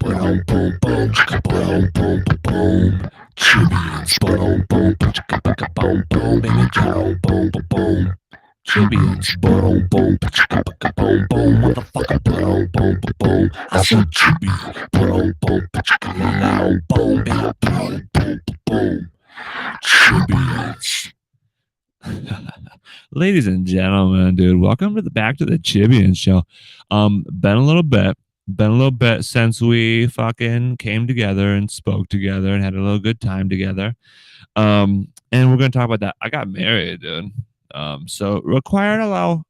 boom, boom, boom, chicka, boom, boom, boom, boom. Chibians, boom, boom, chicka, chicka, boom, boom, baby, boom, boom, boom, boom. Chibians, boom, boom, chicka, chicka, boom, boom, motherfucker, boom, boom, boom, boom. I said chibi, boom, boom, chicka, boom, boom, baby, boom, boom, boom, boom. Chibians. Ladies and gentlemen, dude, welcome to the back to the Chibians show. Been a little bit since we fucking came together and spoke together and had a little good time together. And we're gonna talk about that. I got married, dude. So required a little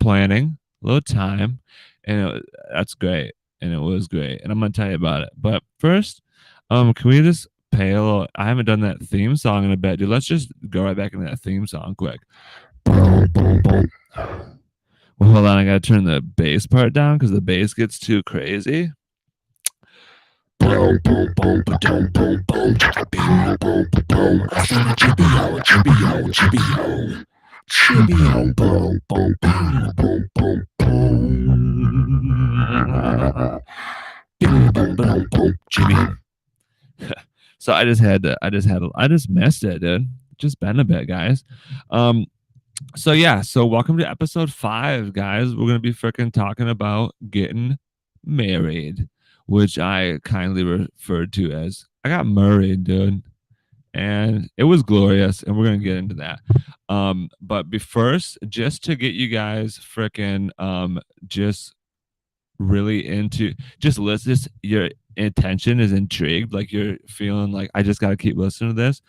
planning, a little time, and that's great. And it was great. And I'm gonna tell you about it. But first, can we just pay a little? I haven't done that theme song in a bit, dude. Let's just go right back into that theme song quick. Boom, boom, boom. Well, hold on. I gotta turn the bass part down because the bass gets too crazy. Boom, boom, boom, boom, boom, boom, chicka, boom, boom, boom, boom. I said a chibio, chibio, chibio. Chibio, boom, boom, boom, boom, boom, boom. Boom, boom, boom, boom, chibio. So I just missed it, dude. Just been a bit, guys. So yeah, so welcome to episode 5, guys. We're gonna be freaking talking about getting married, which I kindly referred to as I got married, dude. And it was glorious, and we're gonna get into that. But first, just to get you guys freaking just really into just listen, your attention is intrigued, like you're feeling like I just got to keep listening to this.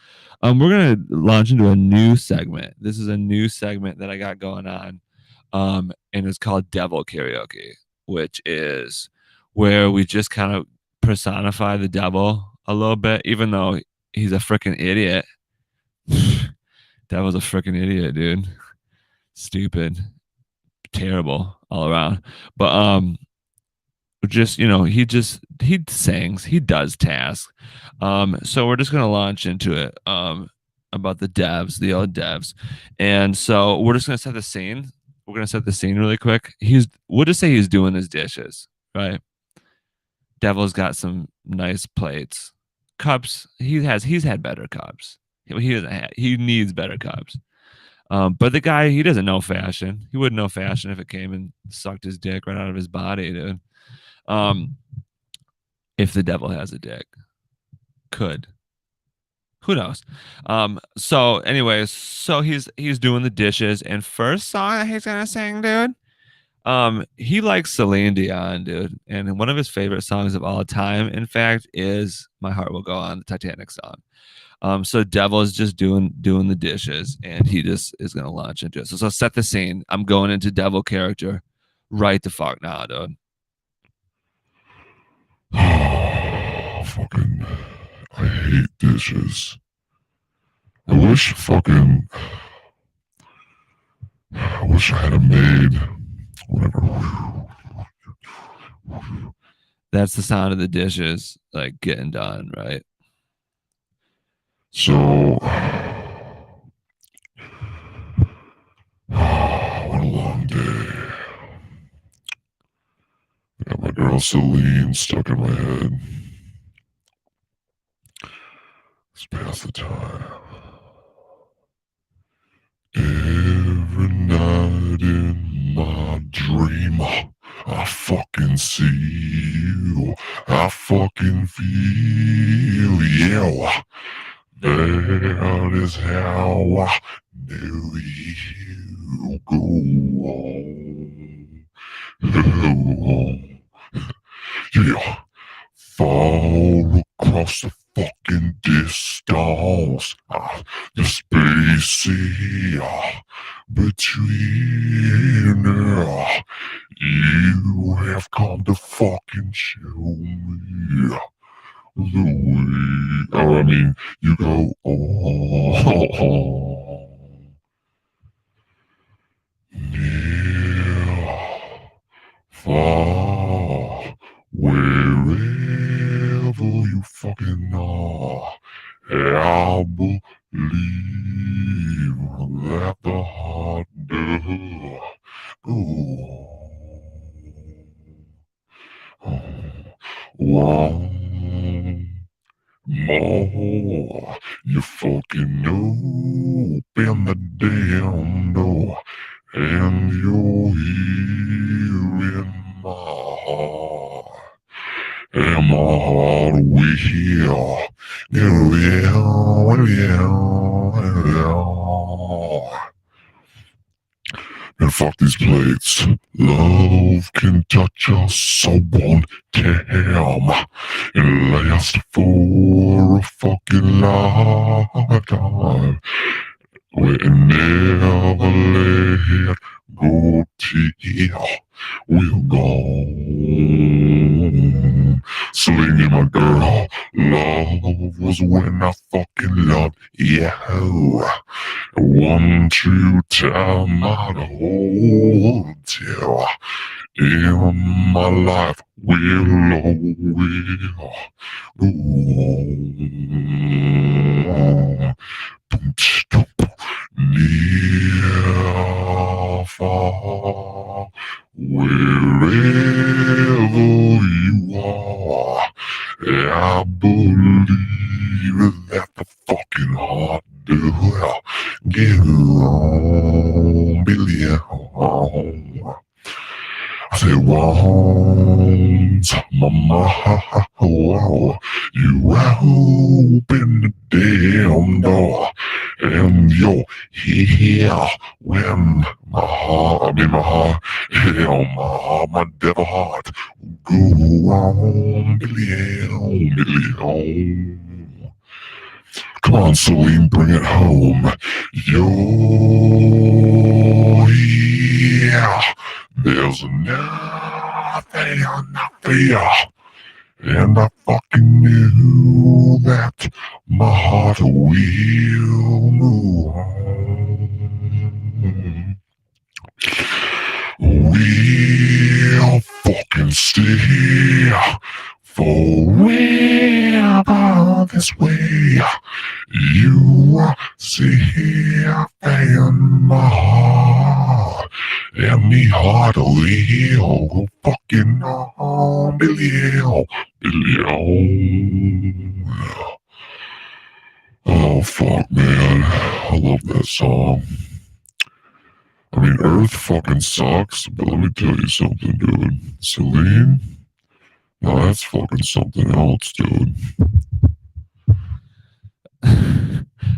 We're gonna launch into a new segment. This is a new segment that I got going on, and it's called Devil Karaoke, which is where we just kind of personify the devil a little bit, even though he's a freaking idiot. Devil's a freaking idiot, dude. Stupid, terrible all around. But just he sings, he does tasks. So we're just gonna launch into it about the old devs. And so we're just gonna set the scene. We're gonna set the scene really quick. We'll just say he's doing his dishes, right? Devil's got some nice plates, cups. He's had better cups. He needs better cups. But the guy, he doesn't know fashion. He wouldn't know fashion if it came and sucked his dick right out of his body, dude. If the devil has a dick, could, who knows? So anyways, so he's doing the dishes, and first song that he's gonna sing, dude. He likes Celine Dion, dude, and one of his favorite songs of all time, in fact, is "My Heart Will Go On," the Titanic song. So Devil is just doing the dishes, and he just is gonna launch into it. So set the scene. I'm going into Devil character right the fuck now, dude. Fucking, I hate dishes. I wish I had a maid. Whatever. That's the sound of the dishes like getting done, right? So, what a long day. I got my girl Celine stuck in my head. Let's pass the time. Every night in my dream, I fucking see you. I fucking feel you. That is how I knew you go on. Yeah. Fall across the fucking distance, the space between. You have come to fucking show me the way. Oh, I mean, you go on. Near, far, wherever you fucking are, I believe that the heart does go on. More, you fucking open the damn door, and you're here in my heart. And my heart will, and fuck these plates. Love can touch us so on damn and last for a fucking lifetime. We never let go till we're gone. Selena, my girl, love was when I fucking loved you. One true time I'd hold till in my life will always go on. Near, far, wherever you are, I believe that the fucking heart will get on, billion. I say once, mama, wow, you open the damn door, and you're here when my heart, my devil heart, go on, billion. Come on, Celine, bring it home. You're here. There's nothing I fear. And I fucking knew that my heart will move on. We'll fucking stay here forever this way. You see here in my heart, and me heart will go fucking on, billion. Oh fuck, man, I love that song. I mean, Earth fucking sucks, but let me tell you something, dude. Celine, now that's fucking something else, dude.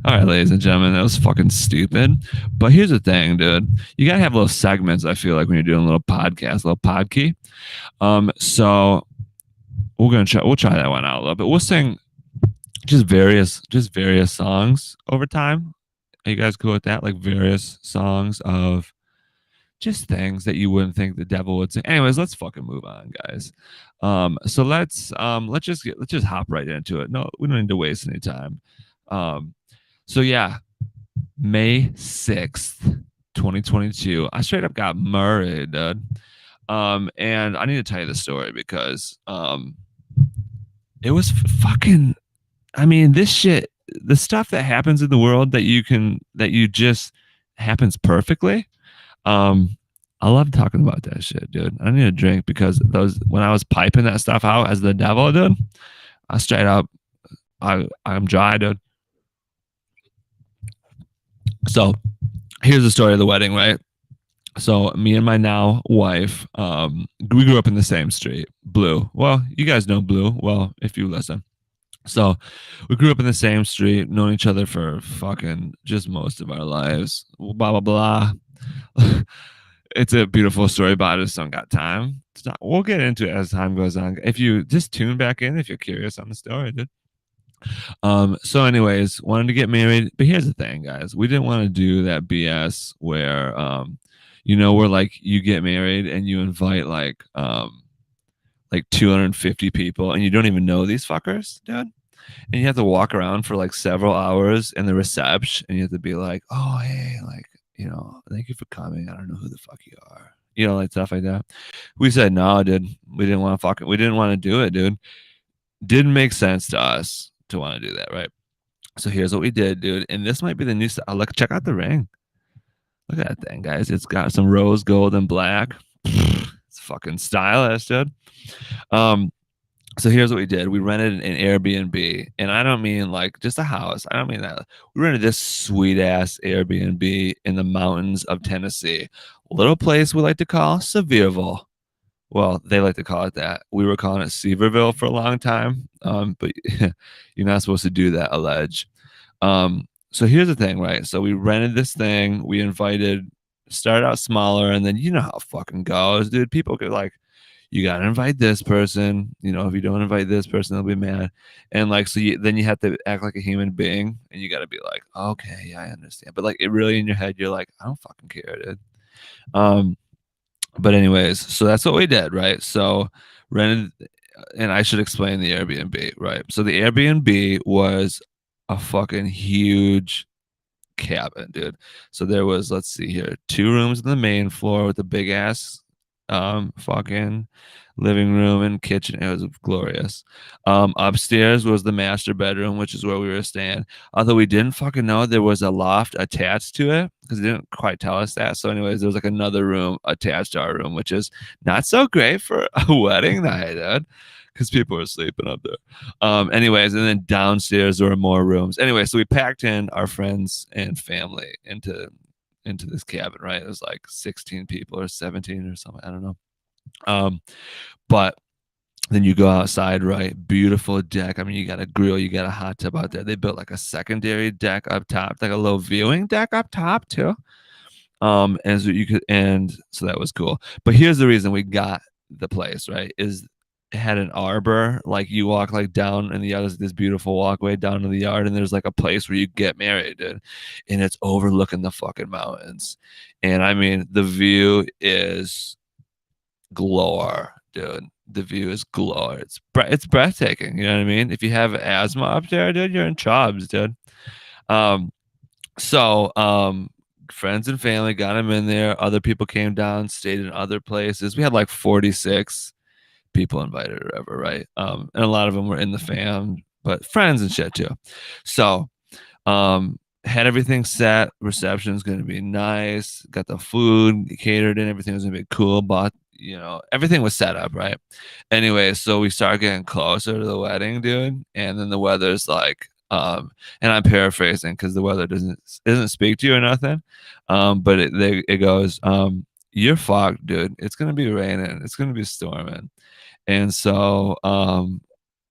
All right, ladies and gentlemen, that was fucking stupid. But here's the thing, dude. You gotta have little segments. I feel like when you're doing a little podcast, a little pod key. So we'll try that one out a little bit. We'll sing just various songs over time. Are you guys cool with that? Like various songs of just things that you wouldn't think the devil would sing. Anyways, let's fucking move on, guys. So let's just hop right into it. No, we don't need to waste any time. So yeah, May 6th, 2022. I straight up got murried, dude. And I need to tell you the story because it was fucking, I mean, this shit, the stuff that happens in the world that you just happens perfectly. I love talking about that shit, dude. I need a drink because when I was piping that stuff out as the devil, dude, I straight up, I'm dry, dude. So here's the story of the wedding, right? So me and my now wife, we grew up in the same street, Blue. Well, you guys know Blue. Well, if you listen. So we grew up in the same street, known each other for fucking just most of our lives. Blah, blah, blah. It's a beautiful story, but I just don't got time. We'll get into it as time goes on. If you just tune back in, if you're curious on the story, dude. So anyways, wanted to get married, but here's the thing, guys. We didn't want to do that BS where, where like you get married and you invite like 250 people and you don't even know these fuckers, dude. And you have to walk around for like several hours in the reception and you have to be like, oh, hey, like, thank you for coming. I don't know who the fuck you are. Like stuff like that. We said, no, dude, we didn't want to do it, dude. Didn't make sense to us to want to do that, right? So here's what we did, dude. And this might be the new stuff. Look, check out the ring. Look at that thing, guys. It's got some rose gold and black. It's fucking stylish, dude. So here's what we did. We rented an Airbnb, and I don't mean like just a house. I don't mean that. We rented this sweet ass Airbnb in the mountains of Tennessee, a little place we like to call Sevierville. Well, they like to call it that. We were calling it Seaverville for a long time, but you're not supposed to do that, allege. So here's the thing, right? So we rented this thing. We invited, started out smaller, and then you know how it fucking goes, dude. People get like, you gotta invite this person. You know, if you don't invite this person, they'll be mad. And like, so then you have to act like a human being, and you gotta be like, okay, yeah, I understand. But like, it really in your head, you're like, I don't fucking care, dude. Um, but anyways, so that's what we did, right? So rented, and I should explain the Airbnb, right? So the Airbnb was a fucking huge cabin, dude. So there was, let's see here, 2 rooms on the main floor with a big ass fucking living room and kitchen. It was glorious. Upstairs was the master bedroom, which is where we were staying. Although we didn't fucking know there was a loft attached to it because they didn't quite tell us that. So, anyways, there was like another room attached to our room, which is not so great for a wedding night, dude, because people were sleeping up there. Anyways, and then downstairs there were more rooms. Anyway, so we packed in our friends and family into this cabin, right? It was like 16 people or 17 or something. I don't know. But then you go outside, right? Beautiful deck. I mean, you got a grill, you got a hot tub out there. They built like a secondary deck up top, like a little viewing deck up top too. And so you could, and so that was cool. But here's the reason we got the place, right? Is it had an arbor, like you walk like down in the yard, there's this beautiful walkway down to the yard, and there's like a place where you get married, dude. And it's overlooking the fucking mountains. And I mean, the view is glory, dude. The view is glory. It's breathtaking. You know what I mean? If you have asthma up there, dude, you're in chobs, dude. Um, so friends and family got him in there. Other people came down, stayed in other places. We had like 46 people invited or whatever, right? And a lot of them were in the fam, but friends and shit too. So had everything set. Reception's gonna be nice. Got the food catered in. Everything was gonna be cool. Bought, you know, everything was set up, right? Anyway, so we start getting closer to the wedding, dude, and then the weather's like, and I'm paraphrasing because the weather doesn't speak to you or nothing, but it goes, you're fucked, dude. It's gonna be raining. It's gonna be storming, and so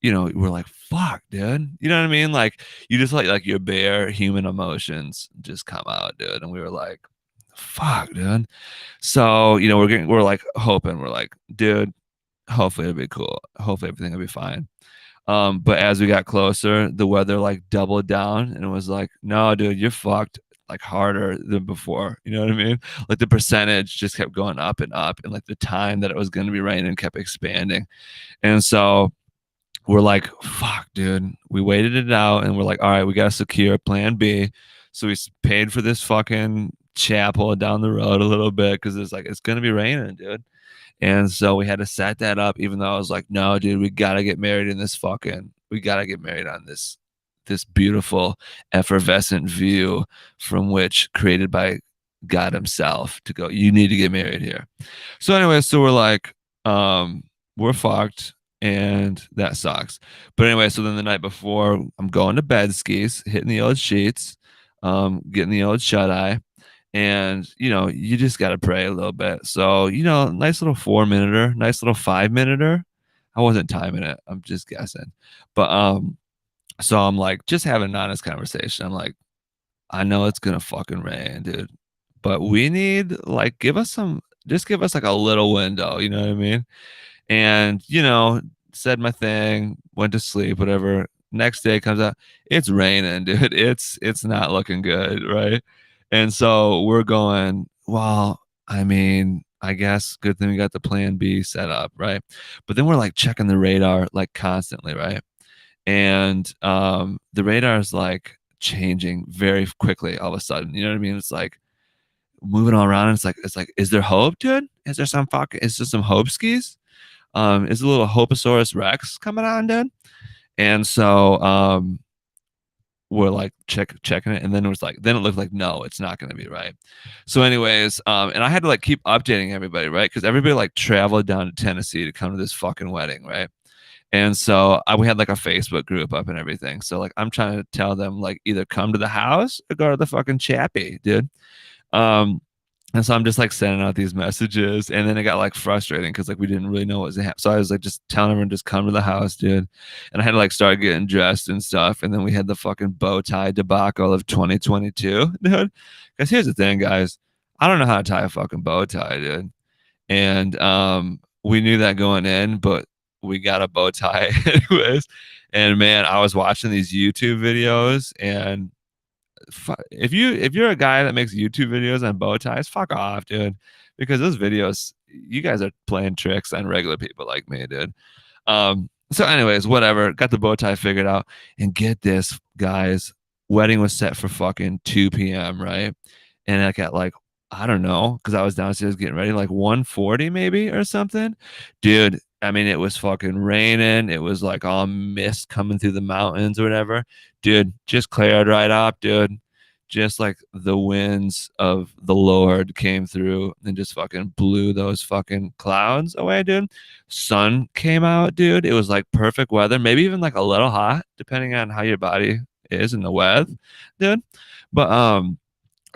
you know, we're like, fuck, dude. You know what I mean? Like, you just like your bare human emotions just come out, dude. And we were like, fuck, dude. So, you know, we're like hoping, we're like, dude, hopefully it'll be cool. Hopefully everything will be fine. But as we got closer, the weather like doubled down and it was like, no, dude, you're fucked, like harder than before. You know what I mean? Like the percentage just kept going up, and like the time that it was going to be raining kept expanding. And so we're like, fuck, dude. We waited it out and we're like, all right, we got to secure plan B. So we paid for this fucking chapel down the road a little bit because it's like, it's going to be raining, dude. And so we had to set that up, even though I was like, no, dude, we got to get married in this fucking, we got to get married on this beautiful, effervescent view from which created by God himself to go, you need to get married here. So anyway, so we're like, we're fucked. And that sucks. But anyway, so then the night before, I'm going to bed skis, hitting the old sheets, getting the old shut eye. And, you know, you just got to pray a little bit. So, you know, nice little 4-minuter, nice little 5-minuter. I wasn't timing it. I'm just guessing. But, so I'm like, just having an honest conversation. I'm like, I know it's going to fucking rain, dude. But we need, like, just give us like a little window. You know what I mean? And, you know, said my thing, went to sleep, whatever. Next day comes out, it's raining, dude. It's not looking good, right? And so we're going, well, I mean, I guess good thing we got the plan B set up, right? But then we're like checking the radar like constantly, right? And the radar is like changing very quickly all of a sudden. You know what I mean? It's like moving all around. And it's like, is there hope, dude? Is there some hope skis? Is a little Hoposaurus Rex coming on, dude? And so we're like checking it, and then it looked like no, it's not gonna be right. So anyways, and I had to like keep updating everybody, right? Because everybody like traveled down to Tennessee to come to this fucking wedding, right? And so we had like a Facebook group up and everything. So like I'm trying to tell them like either come to the house or go to the fucking chappy, dude. Um, and so I'm just like sending out these messages, and then it got like frustrating because like we didn't really know what was happening. So I was like just telling everyone just come to the house, dude. And I had to like start getting dressed and stuff. And then we had the fucking bow tie debacle of 2022, dude. Because here's the thing, guys, I don't know how to tie a fucking bow tie, dude. And we knew that going in, but we got a bow tie anyways. And man, I was watching these YouTube videos, and if you're a guy that makes YouTube videos on bow ties, fuck off, dude. Because those videos, you guys are playing tricks on regular people like me, dude. So anyways, whatever. Got the bow tie figured out. And get this, guys, wedding was set for fucking 2 p.m., right? And I got like, I don't know, because I was downstairs getting ready, like 1:40 maybe or something. Dude, I mean, it was fucking raining. It was like all mist coming through the mountains or whatever. Dude, just cleared right up, dude. Just like the winds of the Lord came through and just fucking blew those fucking clouds away, dude. Sun came out, dude. It was like perfect weather, maybe even like a little hot, depending on how your body is in the weather, dude. But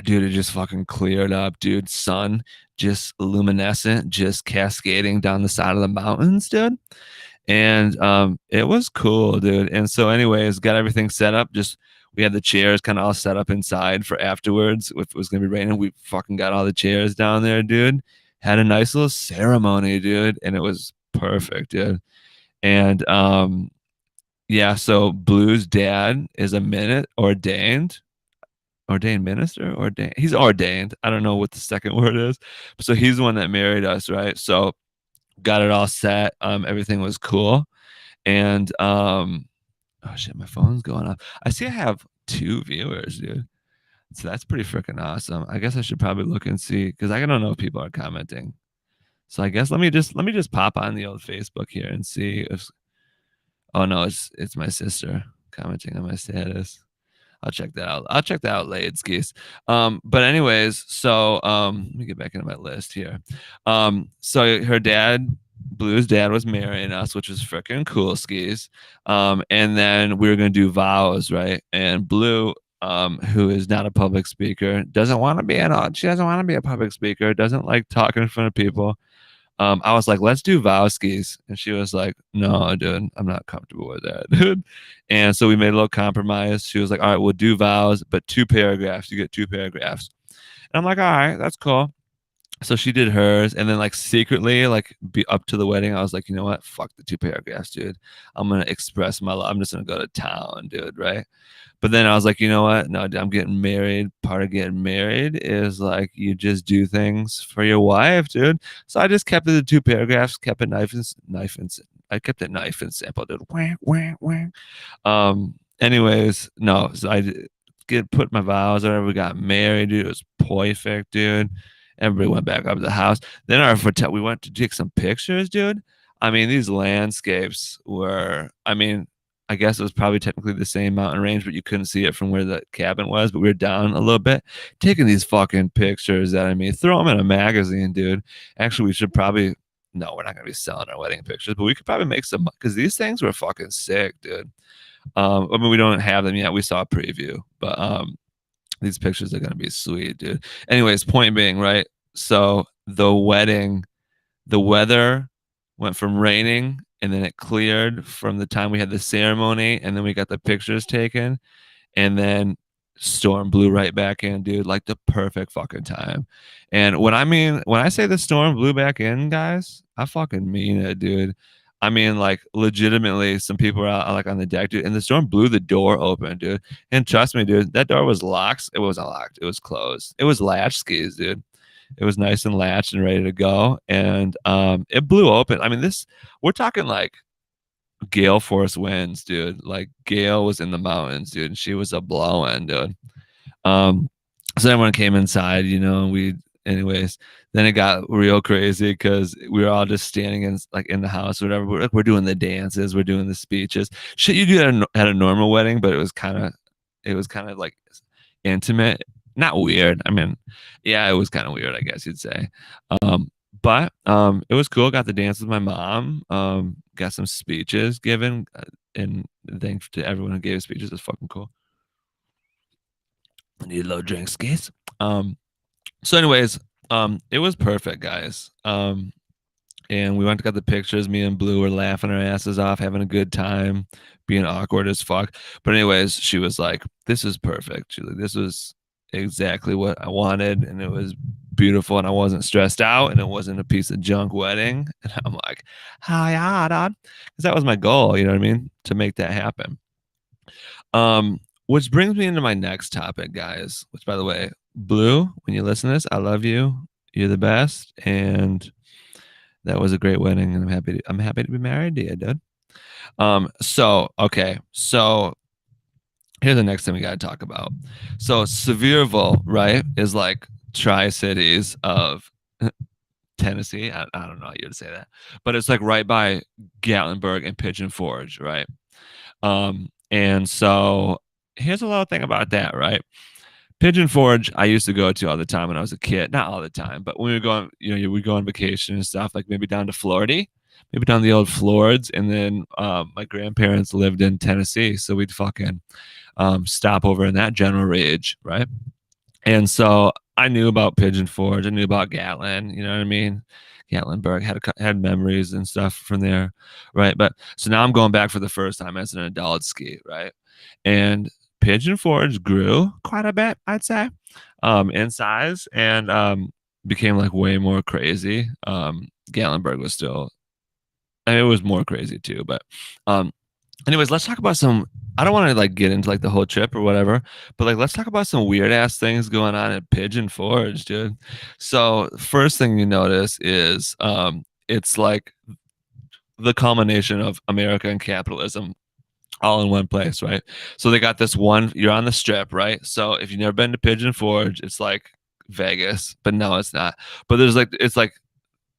dude, it just fucking cleared up, dude. Sun just luminescent, just cascading down the side of the mountains, dude. And it was cool, dude. And so, anyways, got everything set up. Just we had the chairs kind of all set up inside for afterwards. If it was gonna be raining, we fucking got all the chairs down there, dude. Had a nice little ceremony, dude, and it was perfect, dude. And yeah, so Blue's dad is a minute ordained minister, ordained. He's ordained. I don't know what the second word is. So he's the one that married us, right? So got it all set. Everything was cool. And oh shit, my phone's going off. I see I have 2 viewers, dude. So that's pretty freaking awesome. I guess I should probably look and see because I don't know if people are commenting. So I guess let me just pop on the old Facebook here and see if oh no, it's my sister commenting on my status. I'll check that out. I'll check that out later, skis. But anyways, so let me get back into my list here. So her dad, Blue's dad, was marrying us, which was freaking cool, skis. And then we were gonna do vows, right? And Blue, who is not a public speaker, doesn't want to be she doesn't want to be a public speaker, doesn't like talking in front of people. I was like, let's do Vowskis. And she was like, no, dude, I'm not comfortable with that, dude. And so we made a little compromise. She was like, all right, we'll do vows, but 2 paragraphs. You get 2 paragraphs. And I'm like, all right, that's cool. So she did hers. And then, like, secretly, like, be up to the wedding, I was like, you know what? Fuck the 2 paragraphs, dude. I'm going to express my love. I'm just going to go to town, dude, right? But then I was like, you know what? No, I'm getting married. Part of getting married is like you just do things for your wife, dude. So I just kept it the 2 paragraphs, kept it I kept it knife and sample, dude. Wah, wah, wah. Anyways, no, so I put my vows or whatever. We got married, dude. It was perfect, dude. Everybody went back up to the house. Then we went to take some pictures, dude. I mean, these landscapes were, I mean, I guess it was probably technically the same mountain range, but you couldn't see it from where the cabin was. But we were down a little bit, taking these fucking pictures that I mean, throw them in a magazine, dude. Actually, we should probably no, we're not gonna be selling our wedding pictures, but we could probably make some because these things were fucking sick, dude. I mean, we don't have them yet. We saw a preview, but these pictures are gonna be sweet, dude. Anyways, point being, right? So the wedding, the weather went from raining and then it cleared from the time we had the ceremony and then we got the pictures taken and then storm blew right back in, dude, like the perfect fucking time. And when I say the storm blew back in, guys, I fucking mean it, dude. I mean, like, legitimately, some people are out like on the deck, dude, and the storm blew the door open, dude. And trust me, dude, that door was locked. It wasn't locked. It was closed. It was latch skis, dude. It was nice and latched and ready to go. And it blew open. I mean, we're talking like gale force winds, dude. Like Gale was in the mountains, dude, and she was a blowing, dude. So everyone came inside, you know, and anyways, then it got real crazy because we were all just standing in the house or whatever. We're doing the dances, we're doing the speeches, shit you do at a normal wedding, but it was kind of like intimate, not weird. I mean, yeah, it was kind of weird, I guess you'd say. But it was cool. Got to dance with my mom. Got some speeches given, and thanks to everyone who gave speeches. It's fucking cool. I need a little drink, skis. So anyways, it was perfect, guys. And we went and got the pictures. Me and Blue were laughing our asses off, having a good time, being awkward as fuck. But anyways, she was like, "This is perfect." She's like, "This was exactly what I wanted, and it was beautiful, and I wasn't stressed out, and it wasn't a piece of junk wedding." And I'm like, "Hi, dad," because that was my goal. You know what I mean? To make that happen. Which brings me into my next topic, guys. Which, by the way, Blue, when you listen to this, I love you. You're the best, and that was a great wedding, and I'm happy to be married to you, dude. So okay, so here's the next thing we got to talk about. So Sevierville, right, is like Tri-Cities of Tennessee. I don't know how you would say that, but it's like right by Gatlinburg and Pigeon Forge, right? And so here's a little thing about that, right? Pigeon Forge, I used to go to all the time when I was a kid. Not all the time, but when we were going, we go on vacation and stuff, like maybe down to Florida, maybe down the old Florids. And then my grandparents lived in Tennessee, so we'd fucking stop over in that general rage, right? And so I knew about Pigeon Forge. I knew about Gatlin. You know what I mean? Gatlinburg had memories and stuff from there, right? But so now I'm going back for the first time as an adult ski, right? And Pigeon Forge grew quite a bit, I'd say, in size and became like way more crazy. Gatlinburg was still, I mean, it was more crazy too, but anyways, let's talk about some. I don't want to like get into like the whole trip or whatever, but like let's talk about some weird ass things going on at Pigeon Forge, dude. So first thing you notice is it's like the culmination of America and capitalism all in one place, right? So they got this one, you're on the strip, right? So if you've never been to Pigeon Forge, it's like Vegas, but no, it's not. But there's like it's like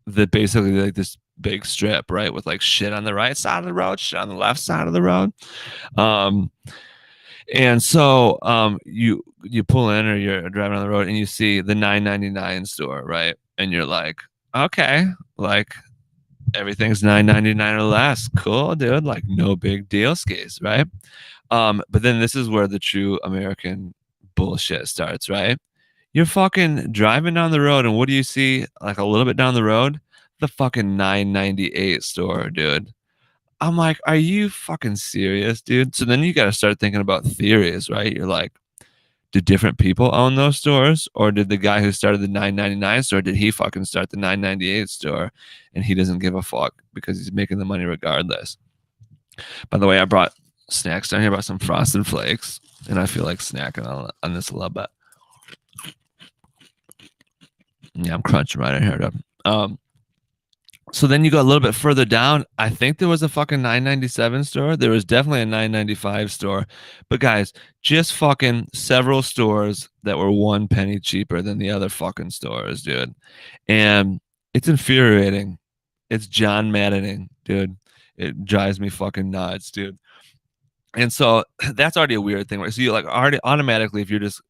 the basically like this big strip, right? With like shit on the right side of the road, shit on the left side of the road. Um, and so you pull in or you're driving on the road and you see the 9.99 store, right? And you're like, okay, like everything's 9.99 or less. Cool, dude. Like no big deal skis, right? But then this is where the true American bullshit starts, right? You're fucking driving down the road, and what do you see? Like a little bit down the road, the fucking 9.98 store, dude. I'm like, are you fucking serious, dude? So then you got to start thinking about theories, right? You're like, did different people own those stores, or did the guy who started the 9.99 store did he fucking start the 9.98 store, and he doesn't give a fuck because he's making the money regardless? By the way, I brought snacks down here. I brought some Frosted Flakes, and I feel like snacking on this a little bit. Yeah, I'm crunching right in here, dude. So then you go a little bit further down. I think there was a fucking 9.97 store. There was definitely a 9.95 store. But guys, just fucking several stores that were 1 penny cheaper than the other fucking stores, dude. And it's infuriating. It's John Maddening, dude. It drives me fucking nuts, dude. And so that's already a weird thing, right? So you like already automatically, if you're just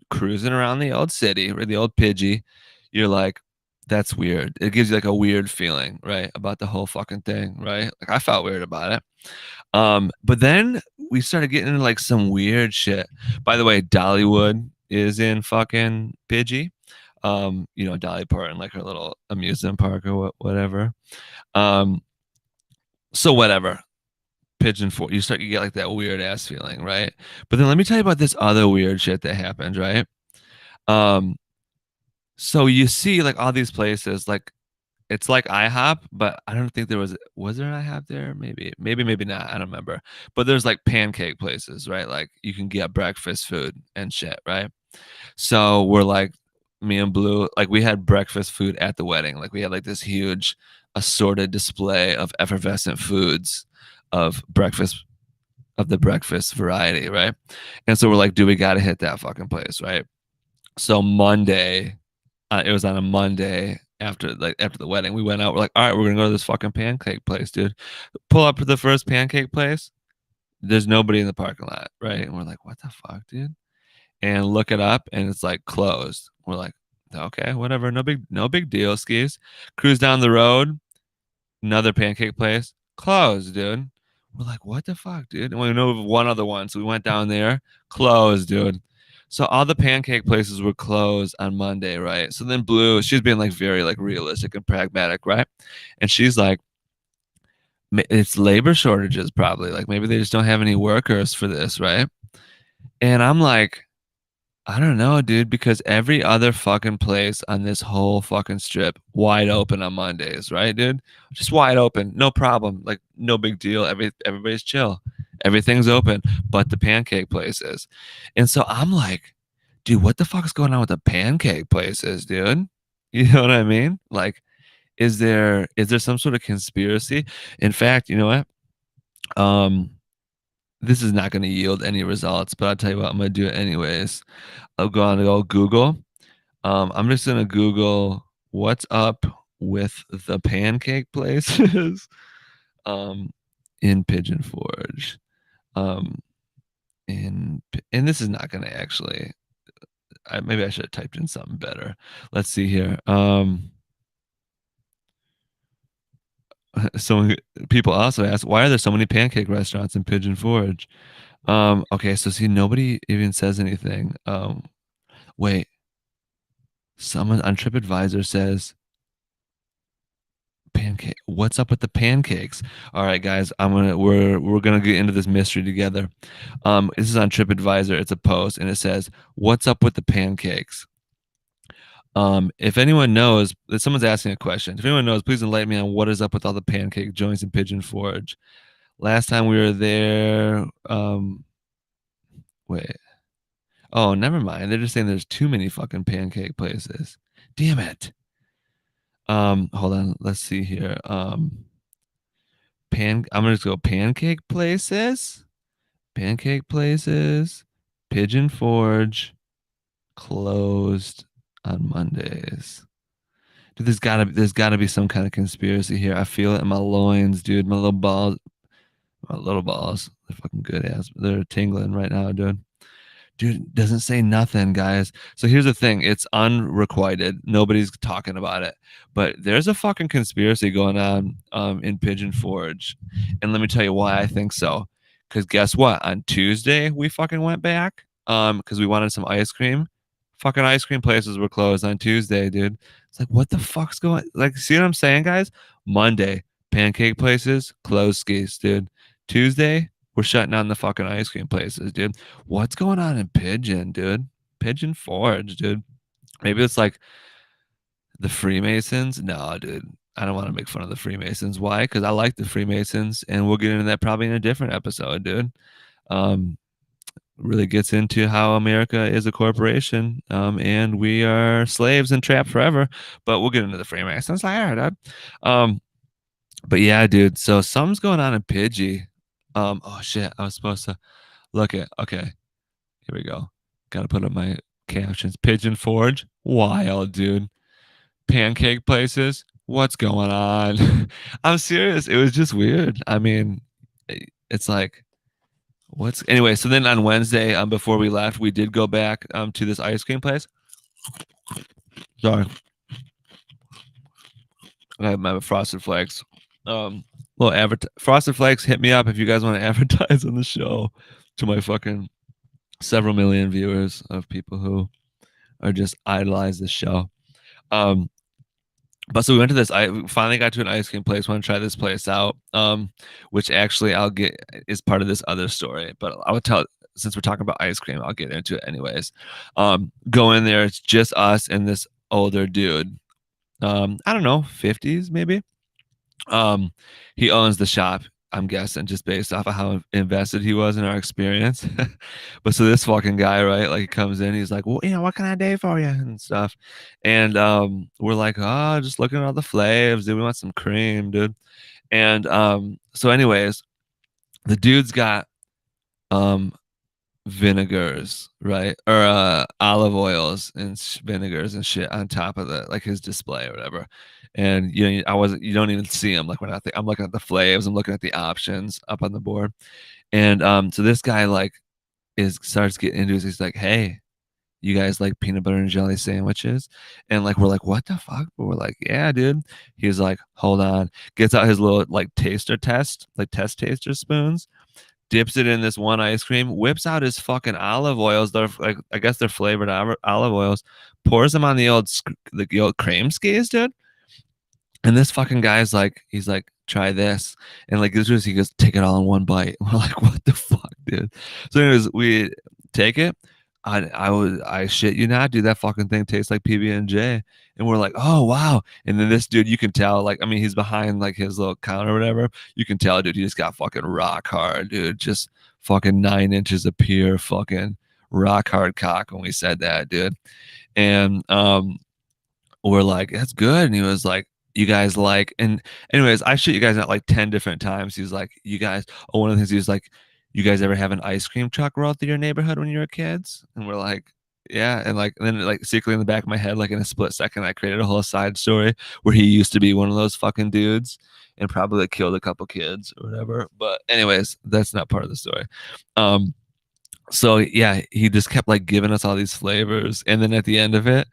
cruising around the old city or the old Pidgey, you're like, that's weird. It gives you like a weird feeling, right? About the whole fucking thing, right? Like I felt weird about it. But then we started getting into like some weird shit. By the way, Dollywood is in fucking Pidgey. Dolly Parton, like her little amusement park or whatever. So whatever. Pigeon Forge, you get like that weird ass feeling, right? But then let me tell you about this other weird shit that happened, right? Um, so you see like all these places, like it's like IHOP, but I don't think was there an IHOP there? Maybe not. I don't remember. But there's like pancake places, right? Like you can get breakfast food and shit, right? So we're like me and Blue, like we had breakfast food at the wedding. Like we had like this huge assorted display of effervescent foods of breakfast of the breakfast variety, right? And so we're like, do we got to hit that fucking place, right? So Monday, it was on a Monday after the wedding. We went out. We're like, all right, we're gonna go to this fucking pancake place, dude. Pull up to the first pancake place. There's nobody in the parking lot, right? And we're like, what the fuck, dude? And look it up, and it's like closed. We're like, Okay, whatever. No big deal, skis. Cruise down the road, another pancake place, closed, dude. We're like, what the fuck, dude? And we know of one other one, so we went down there, closed, dude. So all the pancake places were closed on Monday, right? So then Blue, she's being like very like realistic and pragmatic, right? And she's like, it's labor shortages probably. Like maybe they just don't have any workers for this, right? And I'm like, I don't know, dude, because every other fucking place on this whole fucking strip wide open on Mondays, right, dude? Just wide open, no problem, like no big deal. Everybody's chill, everything's open, but the pancake places. And so I'm like, dude, what the fuck's going on with the pancake places, dude? You know what I mean? Like, is there some sort of conspiracy? In fact, you know what? This is not going to yield any results, but I'll tell you what, I'm going to do it anyways. I'm going to go Google. I'm just going to Google what's up with the pancake places um, in Pigeon Forge. Um, and this is not going to actually. Maybe I should have typed in something better. Let's see here. So people also ask, why are there so many pancake restaurants in Pigeon Forge? Okay, so see, nobody even says anything. Wait, someone on TripAdvisor says pancake. What's up with the pancakes? All right, guys, we're gonna get into this mystery together. This is on TripAdvisor. It's a post, and it says, "What's up with the pancakes?" If anyone knows, if someone's asking a question, if anyone knows, please enlighten me on what is up with all the pancake joints in Pigeon Forge. Last time we were there, wait. Oh, never mind. They're just saying there's too many fucking pancake places. Damn it. Hold on. Let's see here. I'm gonna just go pancake places. Pancake places. Pigeon Forge closed on Mondays. Dude, there's gotta be some kind of conspiracy here. I feel it in my loins, dude. My little balls. My little balls. They're fucking good ass. They're tingling right now, dude. Dude, doesn't say nothing, guys. So here's the thing, it's unrequited, nobody's talking about it, but there's a fucking conspiracy going on in Pigeon Forge, and let me tell you why I think so. Because guess what, on Tuesday we fucking went back because we wanted some ice cream. Fucking ice cream places were closed on Tuesday, dude. It's like, what the fuck's going, like, see what I'm saying, guys? Monday, pancake places closed, skis, dude. Tuesday, we're shutting down the fucking ice cream places, dude. What's going on in Pigeon, dude? Pigeon Forge, dude. Maybe it's like the Freemasons. No, dude. I don't want to make fun of the Freemasons. Why? Because I like the Freemasons, and we'll get into that probably in a different episode, dude. Um, really gets into how America is a corporation, and we are slaves and trapped forever. But we'll get into the Freemasons later, dude. But yeah, dude. So something's going on in Pidgey. Oh shit, I was supposed to look at. Okay, here we go. Got to put up my captions. Pigeon Forge, wild, dude. Pancake places, what's going on? I'm serious. It was just weird. I mean, it's like, what's anyway. So then on Wednesday, before we left, we did go back to this ice cream place. Sorry, I have my Frosted Flakes. Little Frosted Flakes. Hit me up if you guys want to advertise on the show to my fucking several million viewers of people who are just idolize this show. But so we went to this. I finally got to an ice cream place. Want to try this place out, which actually I'll get is part of this other story. But I would tell, since we're talking about ice cream, I'll get into it anyways. Go in there. It's just us and this older dude. I don't know, 50s maybe. He owns the shop. I'm guessing just based off of how invested he was in our experience. But so this fucking guy, right? Like he comes in, he's like, well, what can I do for you and stuff. And we're like, oh, just looking at all the flavors, dude. We want some cream, dude. And so anyways, the dude's got um vinegars, right? Or olive oils and vinegars and shit on top of the like his display or whatever. And you don't even see them. Like I'm looking at the flavors, I'm looking at the options up on the board. And so this guy like starts getting into it. He's like, hey, you guys like peanut butter and jelly sandwiches? And like we're like, what the fuck? But we're like, yeah, dude. He's like, hold on, gets out his little like test taster spoons, dips it in this one ice cream, whips out his fucking olive oils. They're like, I guess they're flavored olive oils, pours them on the old cream skis, dude. And this fucking guy's like, he's like, try this. And like, he goes, take it all in one bite. We're like, what the fuck, dude? So, anyways, we take it. I shit you not, dude. That fucking thing tastes like PB&J. And we're like, oh, wow. And then this dude, you can tell, like, I mean, he's behind like his little counter or whatever. You can tell, dude, he just got fucking rock hard, dude. Just fucking 9 inches of pure fucking rock hard cock when we said that, dude. And, we're like, that's good. And he was like, you guys like, and anyways, I shit you guys out like 10 different times. He's like, you guys, oh, one of the things he was like, you guys ever have an ice cream truck roll through your neighborhood when you were kids? And we're like, yeah. And then like secretly in the back of my head, like in a split second, I created a whole side story where he used to be one of those fucking dudes and probably like killed a couple kids or whatever. But anyways, that's not part of the story. Um, so yeah, he just kept like giving us all these flavors. And then at the end of it,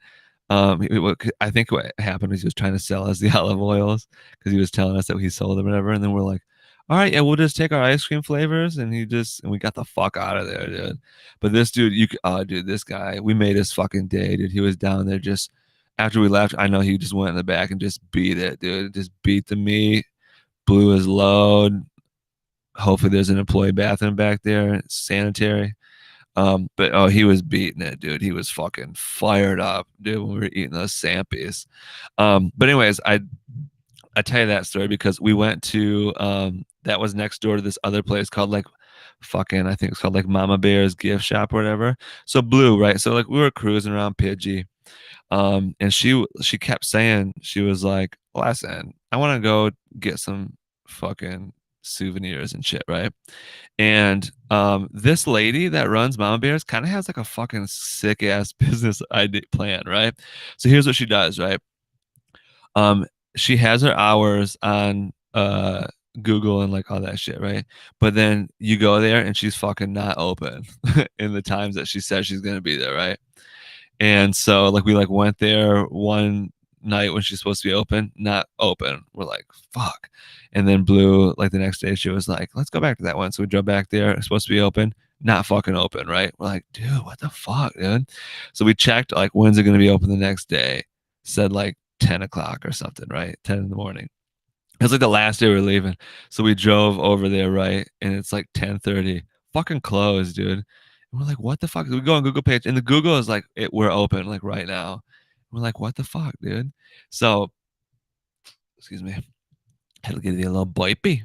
I think what happened was he was trying to sell us the olive oils because he was telling us that he sold them or whatever. And then we're like, all right, yeah, we'll just take our ice cream flavors. And we got the fuck out of there, dude. But this dude, dude, this guy, we made his fucking day, dude. He was down there just after we left. I know he just went in the back and just beat it, dude. Just beat the meat, blew his load. Hopefully there's an employee bathroom back there, sanitary. But oh, he was beating it, dude. He was fucking fired up, dude, when we were eating those Sampies. But anyways, I tell you that story because we went to that was next door to this other place called like fucking, I think it's called like Mama Bear's gift shop or whatever. So Blue, right? So like we were cruising around Pidgey. And she kept saying, she was like, listen, I want to go get some fucking souvenirs and shit, right? And this lady that runs Mama Bears kind of has like a fucking sick ass business idea plan, right? So here's what she does, right? Um, she has her hours on Google and like all that shit, right? But then you go there and she's fucking not open in the times that she says she's gonna be there, right? And so like we like went there one night when she's supposed to be open, not open. We're like, fuck. And then Blue, like the next day, she was like, let's go back to that one. So we drove back there, it's supposed to be open, not fucking open, right? We're like, dude, what the fuck, dude? So we checked like when's it gonna be open the next day? Said like 10 o'clock or something, right? 10 in the morning. It was like the last day we were leaving. So we drove over there, right? And it's like 10:30. Fucking closed, dude. And we're like, what the fuck? We go on Google page and the Google is like, we're open like right now. We're like, what the fuck, dude? So, excuse me. Had to get a little burpee.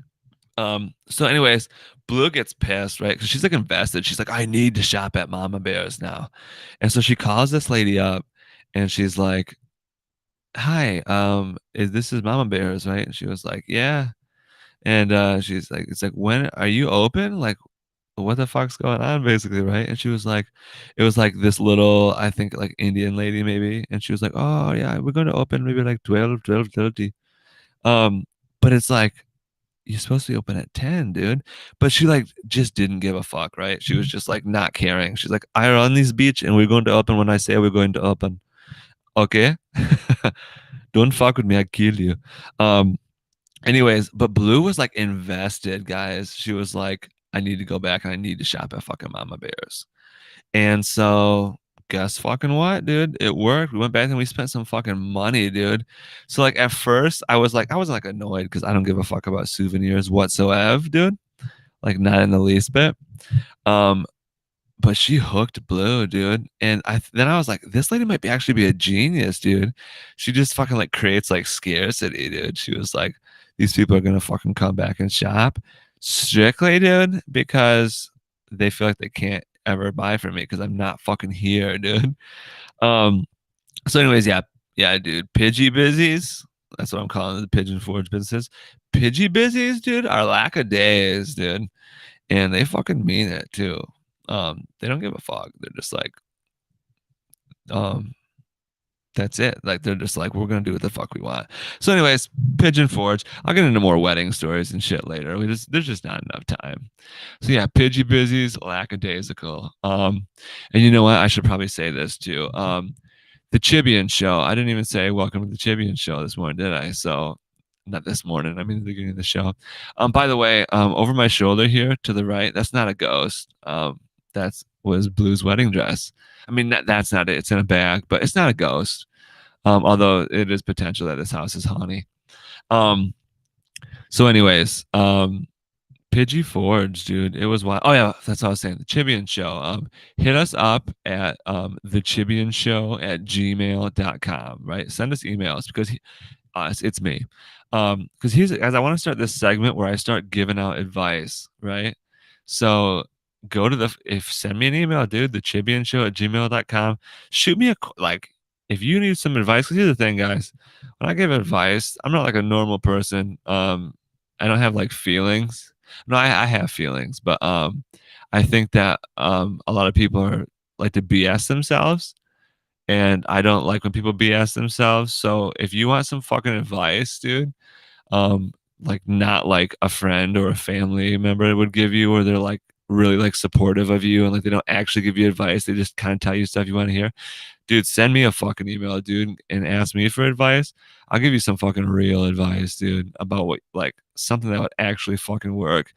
So anyways, Blue gets pissed, right? Because she's like invested. She's like, I need to shop at Mama Bear's now. And so she calls this lady up and she's like, hi, this is Mama Bear's, right? And she was like, yeah. And she's like, it's like, when are you open? Like, what the fuck's going on, basically, right? And she was like, it was like this little, I think, like Indian lady, maybe. And she was like, oh, yeah, we're going to open maybe like 12:30. Um, but it's like, you're supposed to be open at 10, dude. But she like just didn't give a fuck, right? She was just like not caring. She's like, I run this beach and we're going to open when I say we're going to open. Okay. Don't fuck with me, I kill you. Um, Anyways, but Blue was like invested, guys. She was like, I need to go back and I need to shop at fucking Mama Bear's. And so guess fucking what, dude? It worked. We went back and we spent some fucking money, dude. So like at first I was like annoyed because I don't give a fuck about souvenirs whatsoever, dude. Like not in the least bit. Um, but she hooked Blue, dude. And then I was like, this lady might be actually be a genius, dude. She just fucking like creates like scarcity, dude. She was like, these people are gonna fucking come back and shop strictly, dude, because they feel like they can't ever buy from me because I'm not fucking here, dude. Um, so anyways, yeah, dude. Pidgey busies. That's what I'm calling the Pigeon Forge businesses. Pidgey busies, dude, are lack of days, dude. And they fucking mean it too. They don't give a fuck. They're just like, um, that's it. Like they're just like, we're gonna do what the fuck we want. So, anyways, Pigeon Forge. I'll get into more wedding stories and shit later. There's just not enough time. So yeah, Pidgey Busy's lackadaisical. And you know what? I should probably say this too. The Chibian show. I didn't even say welcome to the Chibian show this morning, did I? So not this morning. I mean the beginning of the show. By the way, over my shoulder here to the right, that's not a ghost. That's was Blue's wedding dress. I mean that's not it. It's in a bag, but it's not a ghost. Although it is potential that this house is haunted. So anyways, Pidgey Forge, dude. It was wild. Oh yeah, that's what I was saying. The Chibian show. Hit us up at the Chibian show at gmail.com, right? Send us emails because it's me. Because here's as I want to start this segment where I start giving out advice, right? So go to send me an email, dude, the Chibian show at gmail.com. Shoot me like if you need some advice, because here's the thing, guys. When I give advice, I'm not like a normal person. I don't have like feelings. No, I have feelings, but I think that a lot of people are like to BS themselves, and I don't like when people BS themselves. So if you want some fucking advice, dude, like not like a friend or a family member would give you, or they're like really like supportive of you and like they don't actually give you advice, they just kind of tell you stuff you want to hear. Dude, send me a fucking email, dude, and ask me for advice. I'll give you some fucking real advice, dude, about what like something that would actually fucking work.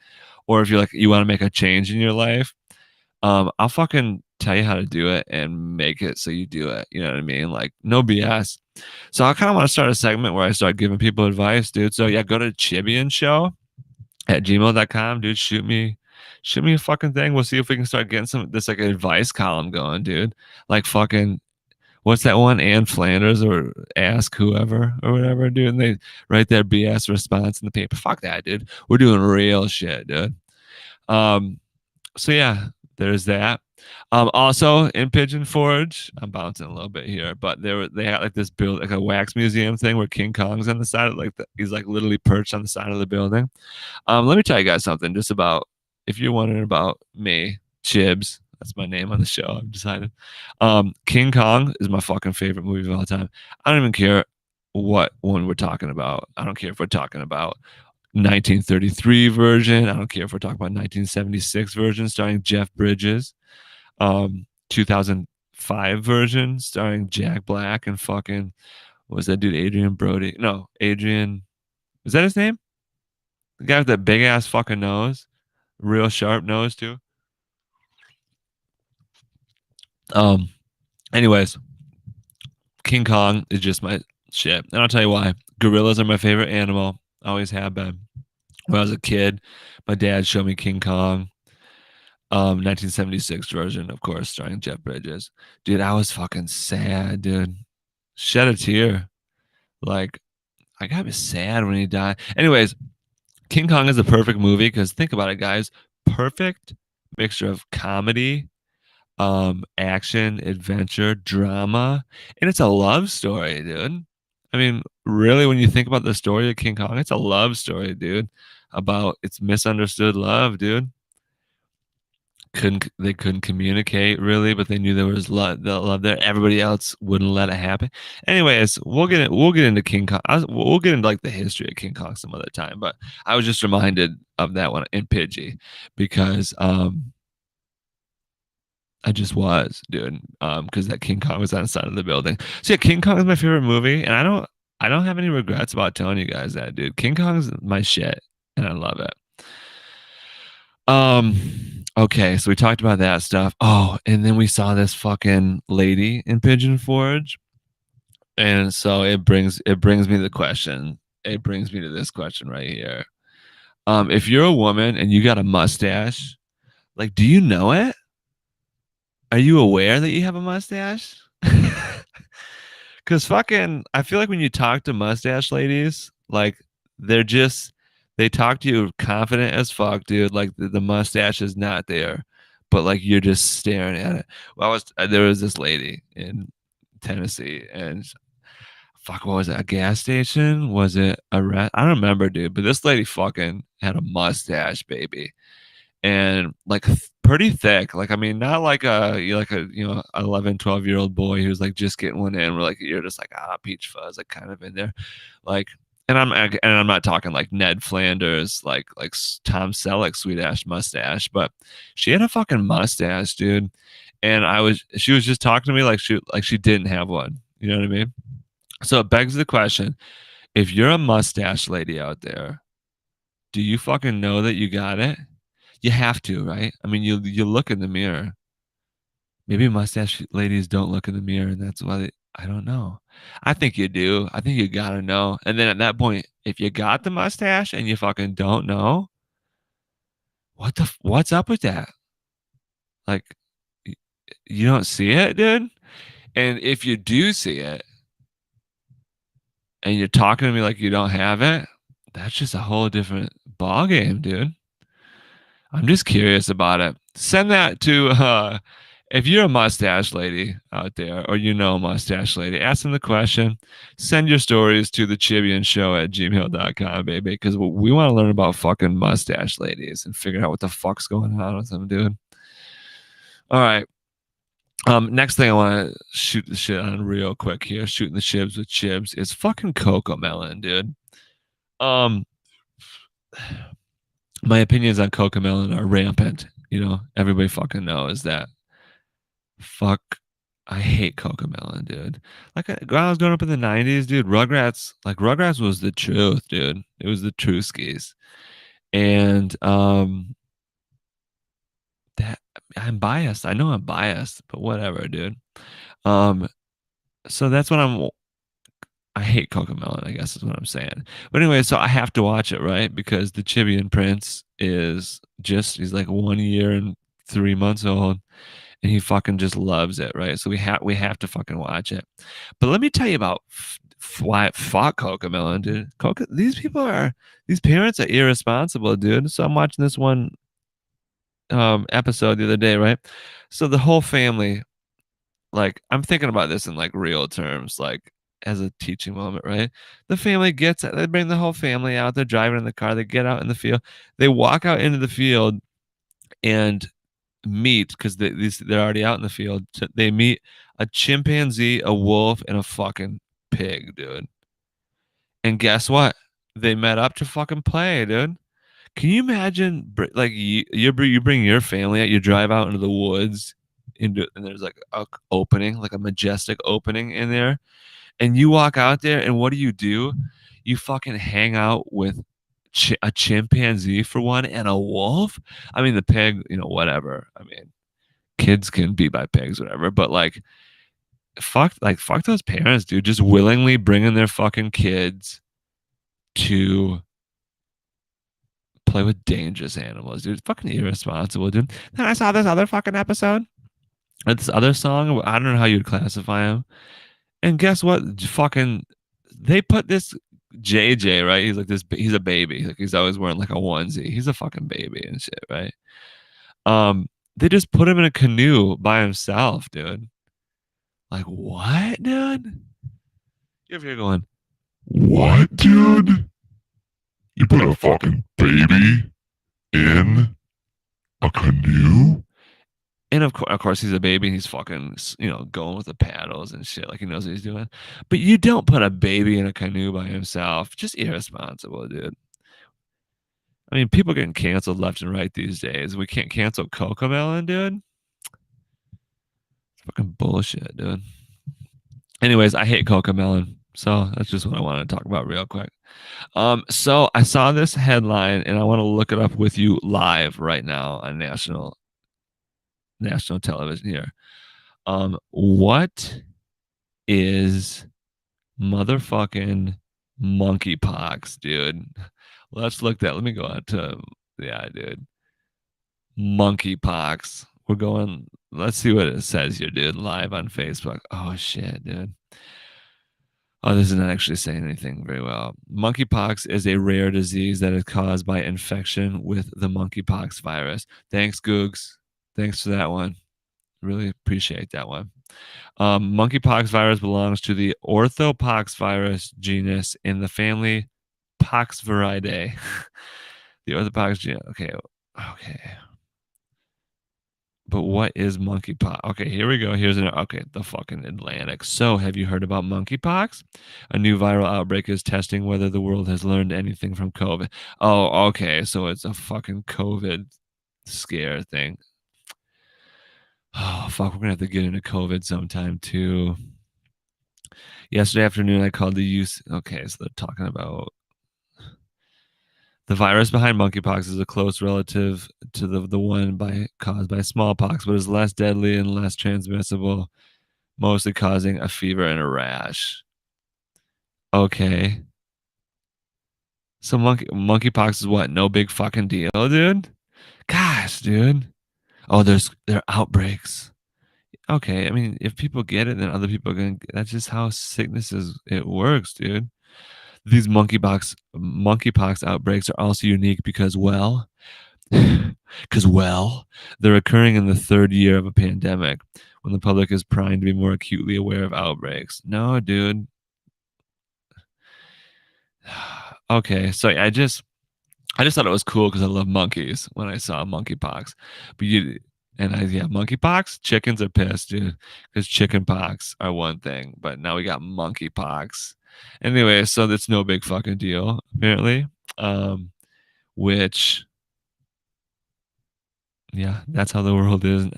Or if you're like you want to make a change in your life, I'll fucking tell you how to do it and make it so you do it. You know what I mean? Like no BS. So I kind of want to start a segment where I start giving people advice, dude. So yeah, go to Chibian show at gmail.com, dude. Shoot me a fucking thing. We'll see if we can start getting some this like advice column going, dude. Like fucking what's that one? Ann Flanders or Ask Whoever or whatever, dude. And they write their BS response in the paper. Fuck that, dude. We're doing real shit, dude. So yeah, there's that. Also in Pigeon Forge, I'm bouncing a little bit here, but they had like this build like a wax museum thing where King Kong's on the side of he's like literally perched on the side of the building. Let me tell you guys something just about if you're wondering about me, Chibs. That's my name on the show. I've decided. King Kong is my fucking favorite movie of all time. I don't even care what one we're talking about. I don't care if we're talking about 1933 version. I don't care if we're talking about 1976 version starring Jeff Bridges. 2005 version starring Jack Black and fucking what was that dude? Adrian Brody. No, Adrian. Is that his name? The guy with that big ass fucking nose, real sharp nose too. Anyways, King Kong is just my shit, and I'll tell you why. Gorillas are my favorite animal. Always have been. When I was a kid, my dad showed me King Kong. 1976 version, of course, starring Jeff Bridges. Dude, I was fucking sad, dude. Shed a tear. Like, I got me sad when he died. Anyways, King Kong is the perfect movie because think about it, guys. Perfect mixture of comedy, action, adventure, drama, and it's a love story, dude. I mean, really, when you think about the story of King Kong, it's a love story, dude, about its misunderstood love, dude. They couldn't communicate really, but they knew there was love, the love there. Everybody else wouldn't let it happen. Anyways, we'll get into King Kong. We'll get into like the history of King Kong some other time. But I was just reminded of that one in Pidgey because I just was, dude. Because that King Kong was on the side of the building. So yeah, King Kong is my favorite movie, and I don't have any regrets about telling you guys that, dude. King Kong's my shit, and I love it. Okay, so we talked about that stuff. Oh, and then we saw this fucking lady in Pigeon Forge. And so it brings me the question. It brings me to this question right here. If you're a woman and you got a mustache, like do you know it? Are you aware that you have a mustache? Cause fucking I feel like when you talk to mustache ladies, like they're just they talk to you confident as fuck, dude. Like the mustache is not there, but like you're just staring at it. Well, there was this lady in Tennessee, and fuck, what was it? A gas station? Was it a I don't remember, dude. But this lady fucking had a mustache, baby, and like pretty thick. Like, I mean, not like a 11, 12-year-old boy who's like just getting one in. We're like, you're just like, peach fuzz, like kind of in there. Like, and I'm not talking like Ned Flanders, like Tom Selleck sweet ash mustache, but she had a fucking mustache, dude. And she was just talking to me like she didn't have one. You know what I mean? So it begs the question: if you're a mustache lady out there, do you fucking know that you got it? You have to, right? I mean, you look in the mirror. Maybe mustache ladies don't look in the mirror, and that's why I don't know. I think you do. I think you gotta know. And then at that point, if you got the mustache and you fucking don't know, what's up with that? Like, you don't see it, dude. And if you do see it, and you're talking to me like you don't have it, that's just a whole different ball game, dude. I'm just curious about it. Send that to if you're a mustache lady out there or you know a mustache lady, ask them the question. Send your stories to the Chibian show at gmail.com, baby, because we want to learn about fucking mustache ladies and figure out what the fuck's going on with them, dude. All right. Next thing I want to shoot the shit on real quick here, shooting the shibs with Chibs, is fucking Coco Melon, dude. Um, my opinions on Coco Melon are rampant. You know, everybody fucking knows that. Fuck, I hate Coco Melon, dude. Like when I was growing up in the '90s, dude, Rugrats was the truth, dude. It was the true skis, and that I'm biased. I know I'm biased, but whatever, dude. Um, so that's what I hate Coco Melon, I guess is what I'm saying. But anyway, so I have to watch it, right? Because the Chibian Prince he's like 1 year and 3 months old, and he fucking just loves it, right? So we have to fucking watch it. But let me tell you about why fuck Coco Melon, dude. These parents are irresponsible, dude. So I'm watching this one episode the other day, right? So the whole family, like, I'm thinking about this in like real terms, like as a teaching moment, right? The family they bring the whole family out, they're driving in the car, they get out in the field, they walk out into the field and meet, because they're already out in the field. They meet a chimpanzee, a wolf, and a fucking pig, dude. And guess what? They met up to fucking play, dude. Can you imagine, like, you bring your family out, you drive out into the woods, and there's like a opening, like a majestic opening in there, and you walk out there, and what do? You fucking hang out with a chimpanzee for one and a wolf. I mean, the pig, whatever. I mean, kids can be by pigs, whatever. But fuck those parents, dude. Just willingly bringing their fucking kids to play with dangerous animals, dude. It's fucking irresponsible, dude. Then I saw this other fucking episode, this other song. I don't know how you'd classify him. And guess what? Fucking, they put this JJ, right? He's like this. He's a baby. Like, he's always wearing like a onesie. He's a fucking baby and shit, right? They just put him in a canoe by himself, dude. Like, what, dude? You're here going, What, dude? You put a fucking baby in a canoe? and of course, he's a baby and he's fucking, going with the paddles and shit. Like, he knows what he's doing. But you don't put a baby in a canoe by himself. Just irresponsible, dude. I mean, people getting canceled left and right these days. We can't cancel Coco Melon, dude. It's fucking bullshit, dude. Anyways, I hate Coco Melon. So that's just what I want to talk about real quick. So I saw this headline and I want to look it up with you live right now on national television here. What is motherfucking monkeypox, dude? Let's look that. Let me go out to, yeah, dude. Monkeypox. We're going, let's see what it says here, dude, live on Facebook. Oh, shit, dude. Oh, this is not actually saying anything very well. Monkeypox is a rare disease that is caused by infection with the monkeypox virus. Thanks, Googs. Thanks for that one. Really appreciate that one. Monkeypox virus belongs to the orthopox virus genus in the family Poxviridae. The orthopox genus. Okay. But what is monkeypox? Okay, here we go. Here's the fucking Atlantic. So, have you heard about monkeypox? A new viral outbreak is testing whether the world has learned anything from COVID. Oh, okay. So it's a fucking COVID scare thing. Oh, fuck. We're gonna have to get into COVID sometime too. Yesterday afternoon, I called the use. Okay, so they're talking about the virus behind monkeypox is a close relative to the one caused by smallpox, but is less deadly and less transmissible, mostly causing a fever and a rash. Okay. So monkeypox is what? No big fucking deal, dude? Gosh, dude. Oh, there are outbreaks. Okay, I mean, if people get it, then other people are gonna. That's just how it works, dude. These monkeypox outbreaks are also unique because, well, they're occurring in the third year of a pandemic when the public is primed to be more acutely aware of outbreaks. No, dude. Okay, so I just thought it was cool because I love monkeys when I saw monkeypox. But monkeypox, chickens are pissed, dude, because chicken pox are one thing, but now we got monkeypox. Anyway, so that's no big fucking deal, apparently. Which Yeah, that's how the world is.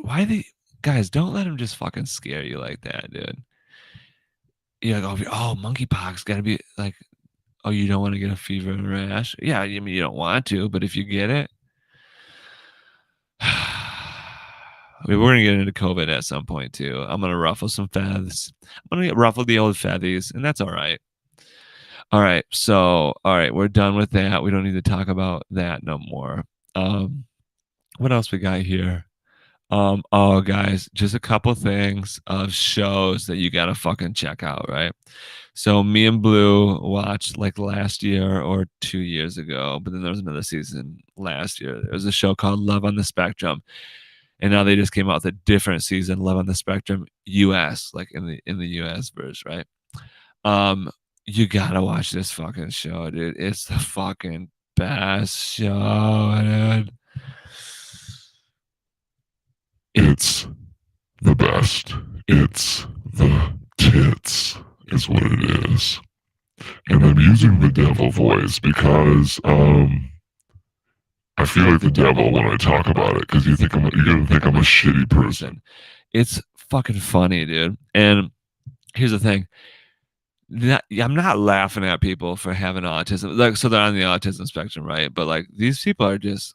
Why they guys don't let them just fucking scare you like that, dude. Yeah, like, monkeypox gotta be like, oh, you don't want to get a fever and a rash. Yeah, I mean you don't want to, but if you get it, I mean, we're gonna get into COVID at some point too. I'm gonna ruffle some feathers. I'm gonna ruffle the old feathies, and that's all right. All right, we're done with that. We don't need to talk about that no more. What else we got here? Oh, guys, just a couple things of shows that you gotta fucking check out, right? So me and Blue watched like last year or 2 years ago, but then there was another season last year. There was a show called Love on the Spectrum, and now they just came out with a different season, Love on the Spectrum US, like in the US version, right? Um, you gotta watch this fucking show, dude. It's the fucking best show, dude. It's the best. It's the tits, is what it is. And I'm using the devil voice because I feel like the devil when I talk about it because you're gonna think I'm a shitty person. It's fucking funny, dude. And here's the thing. I'm not laughing at people for having autism. Like, so they're on the autism spectrum, right? But like these people are just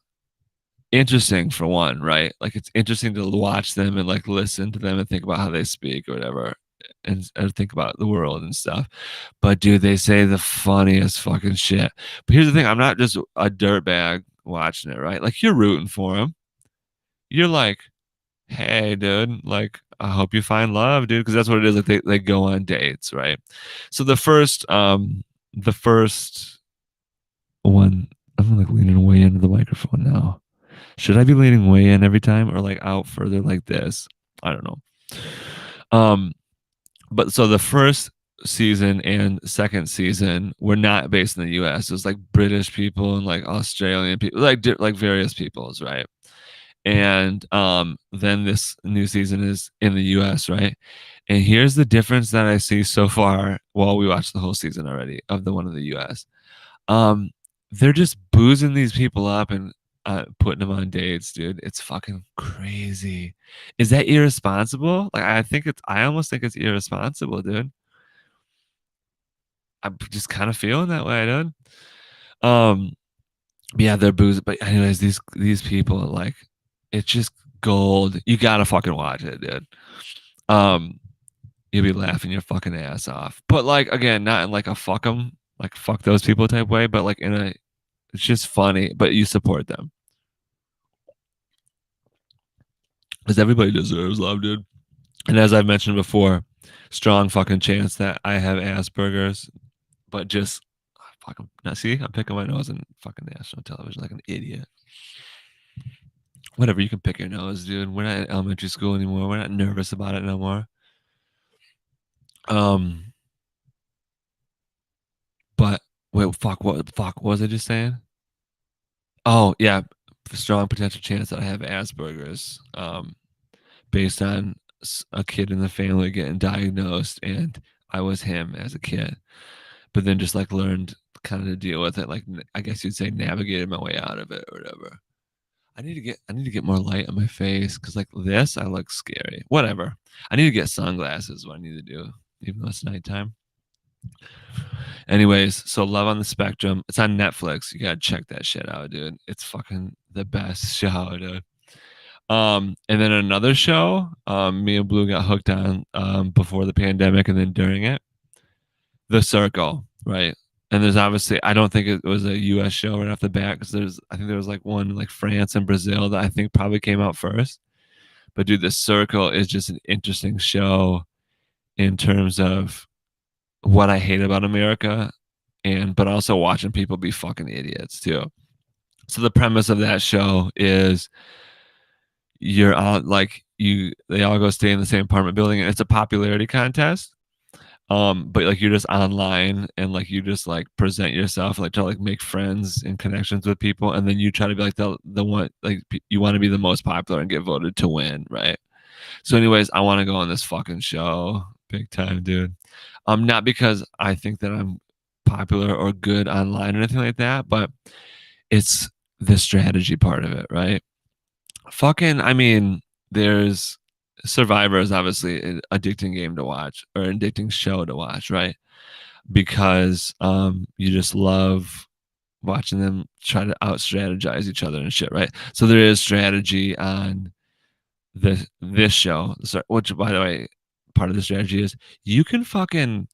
interesting for one, right? Like it's interesting to watch them and like listen to them and think about how they speak or whatever, and think about the world and stuff. But dude, they say the funniest fucking shit. But here's the thing: I'm not just a dirtbag watching it, right? Like you're rooting for him. You're like, hey, dude, like I hope you find love, dude, because that's what it is. Like they go on dates, right? So the first one, I'm like leaning way into the microphone now. Should I be leaning way in every time or like out further like this? I don't know. Um, but so the first season and second season were not based in the US. It was like British people and like Australian people, like various peoples, right? And then this new season is in the US, right? And here's the difference that I see so far. Well, we watched the whole season already of the one in the US. Um, they're just boozing these people up and putting them on dates, dude. It's fucking crazy. Is that irresponsible? Like, I almost think it's irresponsible, dude. I'm just kind of feeling that way, dude. Um, yeah, they're boozing. But anyways, these people are like, it's just gold. You gotta fucking watch it, dude. Um, you'll be laughing your fucking ass off. But like again, not in like a fuck them, like fuck those people type way, but like in a it's just funny, but you support them. Because everybody deserves love, dude. And as I've mentioned before, strong fucking chance that I have Asperger's, but just fucking now see, I'm picking my nose on fucking national television like an idiot. Whatever, you can pick your nose, dude. We're not in elementary school anymore. We're not nervous about it no more. Um, but wait, fuck, what was I just saying? Oh yeah, strong potential chance that I have Asperger's, based on a kid in the family getting diagnosed, and I was him as a kid, but then just like learned kind of to deal with it, like I guess you'd say navigated my way out of it or whatever. I need to get more light on my face because like this I look scary. Whatever. I need to get sunglasses. What I need to do, even though it's nighttime. Anyways, so Love on the Spectrum. It's on Netflix. You gotta check that shit out, dude. It's fucking the best show, dude. And then another show, me and Blue got hooked on before the pandemic and then during it. The Circle, right? And there's obviously I don't think it was a US show right off the bat because I think there was like one in like France and Brazil that I think probably came out first. But dude, The Circle is just an interesting show in terms of what I hate about America and but also watching people be fucking idiots too. So the premise of that show is you're all like they all go stay in the same apartment building and it's a popularity contest. But like you're just online and like you just like present yourself like to like make friends and connections with people and then you try to be like the one like you want to be the most popular and get voted to win, right? So anyways, I want to go on this fucking show big time, dude. Not because I think that I'm popular or good online or anything like that, but it's the strategy part of it, right? Fucking, I mean, there's Survivor is obviously an addicting game to watch or an addicting show to watch, right? Because you just love watching them try to out strategize each other and shit, right? So there is strategy on this show, which by the way, part of the strategy is you can fucking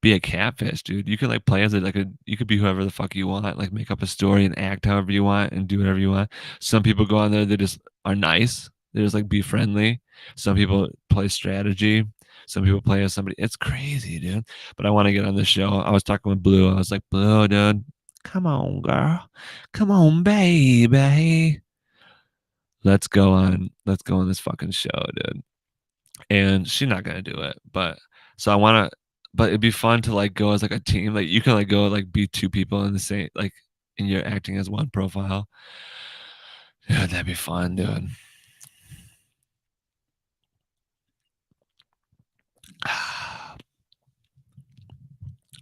be a catfish, dude. You can like play as you could be whoever the fuck you want, like make up a story and act however you want and do whatever you want. Some people go on there, they just are nice. They just like be friendly. Some people play strategy. Some people play as somebody. It's crazy, dude. But I want to get on this show. I was talking with Blue. I was like, Blue, dude, come on, girl. Come on, baby. Let's go on this fucking show, dude. And she's not gonna do it. But so I wanna but it'd be fun to like go as like a team. Like you can like go like be two people in the same like and you're acting as one profile. Yeah, that'd be fun, dude.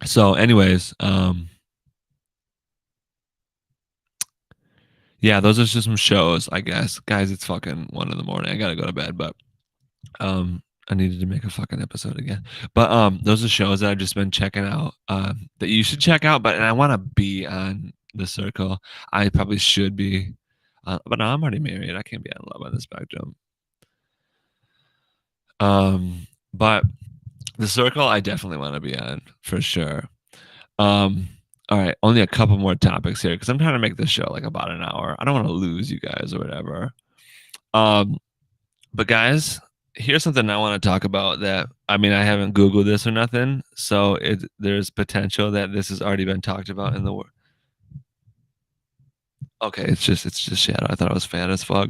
So anyways, yeah, those are just some shows, I guess. Guys, it's fucking 1 in the morning. I gotta go to bed, but I needed to make a fucking episode again. But those are shows that I've just been checking out that you should check out. But and I want to be on The Circle. I probably should be, but I'm already married. I can't be on Love on the Spectrum. But The Circle, I definitely want to be on for sure. All right, only a couple more topics here because I'm trying to make this show like about an hour. I don't want to lose you guys or whatever. But guys, here's something I want to talk about that I mean I haven't Googled this or nothing, so there's potential that this has already been talked about in the world. Okay, it's just shadow. I thought I was fat as fuck,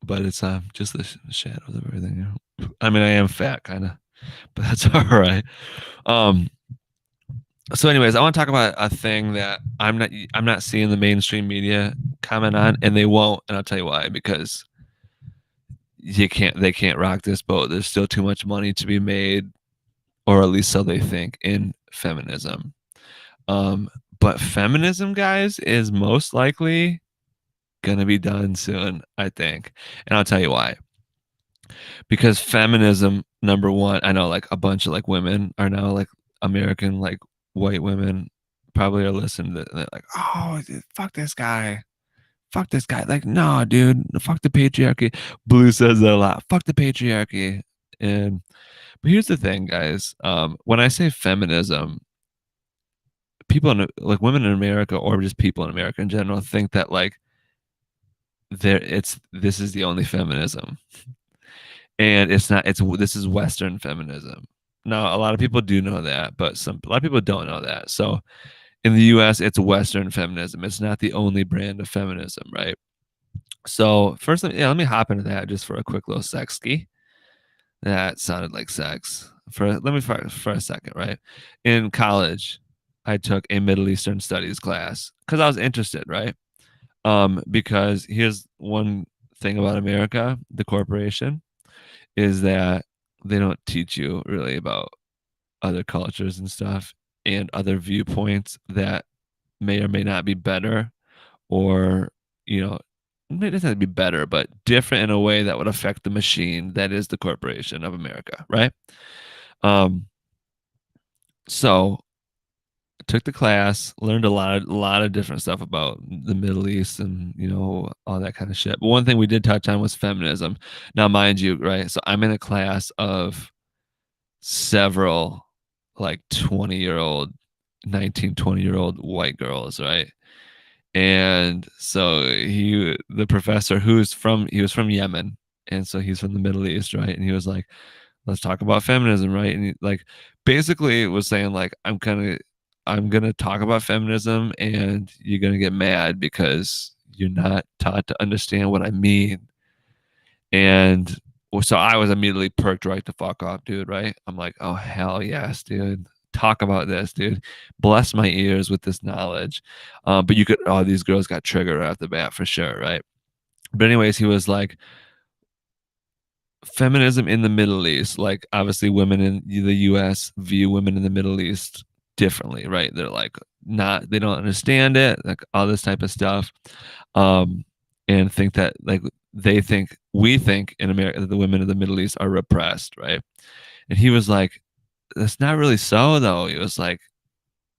but it's just the shadows of everything. I mean I am fat kind of, but that's all right. So anyways, I want to talk about a thing that I'm not seeing the mainstream media comment on, and they won't, and I'll tell you why. Because they can't rock this boat. There's still too much money to be made, or at least so they think, in feminism. But feminism, guys, is most likely gonna be done soon, I think, and I'll tell you why. Because feminism, number one, I know like a bunch of like women are now like American like white women probably are listening to it and they're like, oh, fuck this guy. Fuck this guy. Like, no, dude, fuck the patriarchy. Blue says that a lot. Fuck the patriarchy. And but here's the thing, guys. When I say feminism, people like women in America or just people in America in general think that like this is the only feminism. And it's not, this is Western feminism. Now, a lot of people do know that, but a lot of people don't know that. So in the US, it's Western feminism. It's not the only brand of feminism, right? So first, let me hop into that just for a quick little sex ski. That sounded like sex. For a second, right? In college, I took a Middle Eastern studies class because I was interested, right? Because here's one thing about America, the corporation, is that they don't teach you really about other cultures and stuff and other viewpoints that may or may not be better, or, you know, it doesn't have to be better, but different in a way that would affect the machine that is the corporation of America, right? Um, so took the class, learned a lot of different stuff about the Middle East and, all that kind of shit. But one thing we did touch on was feminism. Now, mind you, right? So I'm in a class of several like 20-year-old, 19, 20-year-old white girls, right? And so the professor he was from Yemen, and so he's from the Middle East, right? And he was like, let's talk about feminism, right? And he, like, basically was saying like, I'm gonna talk about feminism, and you're gonna get mad because you're not taught to understand what I mean. And so I was immediately perked right the fuck up, dude, right? I'm like, oh hell yes, dude. Talk about this, dude. Bless my ears with this knowledge. But these girls got triggered right off the bat for sure, right? But anyways, he was like, feminism in the Middle East, like obviously women in the US view women in the Middle East differently, right? They're like, not, they don't understand it, like all this type of stuff. Um, and think that, like, we think in America that the women of the Middle East are repressed, right? And he was like, that's not really so though. He was like,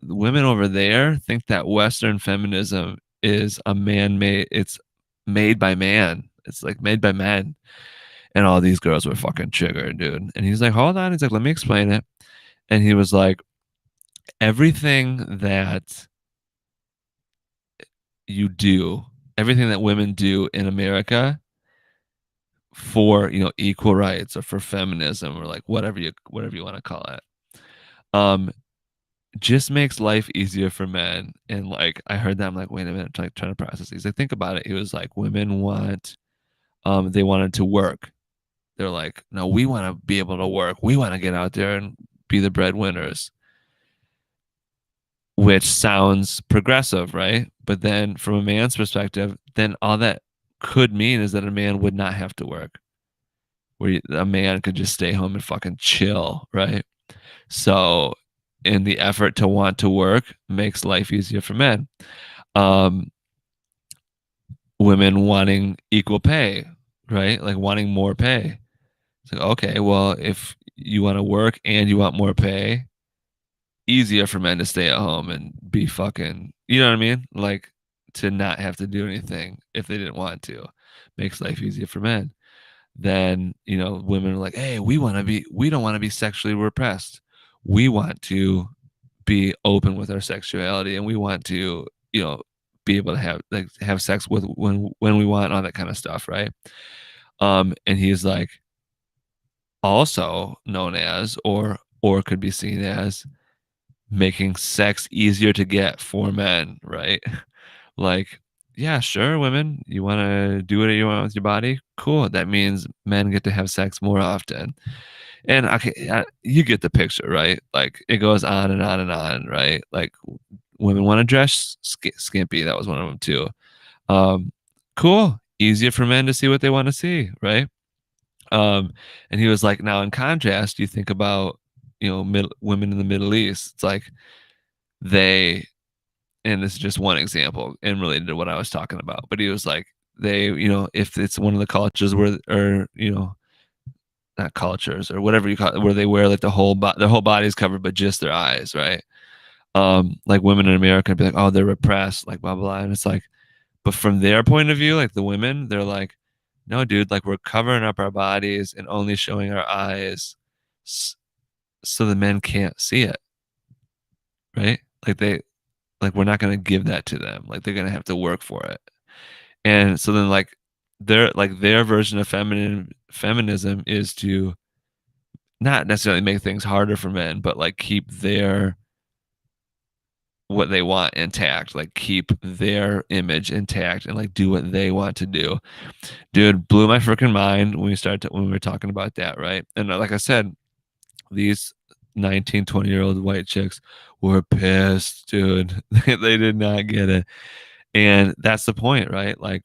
the women over there think that Western feminism is a man-made, it's made by man. It's like made by men. And all these girls were fucking triggered, dude. And he's like, hold on. He's like, let me explain it. And he was like, everything that you do, everything that women do in America for, equal rights or for feminism, or like whatever you want to call it, um, just makes life easier for men. And like, I heard that, I'm like, wait a minute, like trying to process these. Like, think about it. He was like, women they wanted to work. They're like, no, we want to be able to work. We want to get out there and be the breadwinners, which sounds progressive, right? But then from a man's perspective, then all that could mean is that a man would not have to work, where a man could just stay home and fucking chill, right? So, in the effort to want to work makes life easier for men. Um, Women wanting equal pay, right? Like wanting more pay. It's like, okay, well, if you want to work and you want more pay, easier for men to stay at home and be fucking, you know what I mean? Like, to not have to do anything if they didn't want to. Makes life easier for men. Then, women are like, hey, we don't want to be sexually repressed. We want to be open with our sexuality, and we want to, be able to have sex with when we want, all that kind of stuff, right? And he's like, also known as, or could be seen as, making sex easier to get for men, right? Like, yeah, sure, women, you want to do whatever you want with your body, cool. That means men get to have sex more often. And you get the picture, right? Like, it goes on and on and on, right? Like, women want to dress skimpy. That was one of them too. Um, cool, easier for men to see what they want to see, right? And he was like, now in contrast, you think about, women in the Middle East. It's like, they, and this is just one example and related to what I was talking about, but he was like, they, if it's one of the cultures where, or, not cultures or whatever you call it, where they wear like their whole body is covered but just their eyes, right? Like, women in America be like, oh, they're repressed, like blah blah. And it's like, but from their point of view, like the women, they're like, no, dude, like, we're covering up our bodies and only showing our eyes so the men can't see it, right? Like, we're not going to give that to them. Like, they're going to have to work for it. And so then, like, their version of feminism is to not necessarily make things harder for men, but like keep their what they want intact, like keep their image intact and like do what they want to do. Dude, blew my freaking mind when we were talking about that, right? And like I said, these 19, 20-year-old white chicks were pissed, dude. They did not get it. And that's the point, right? Like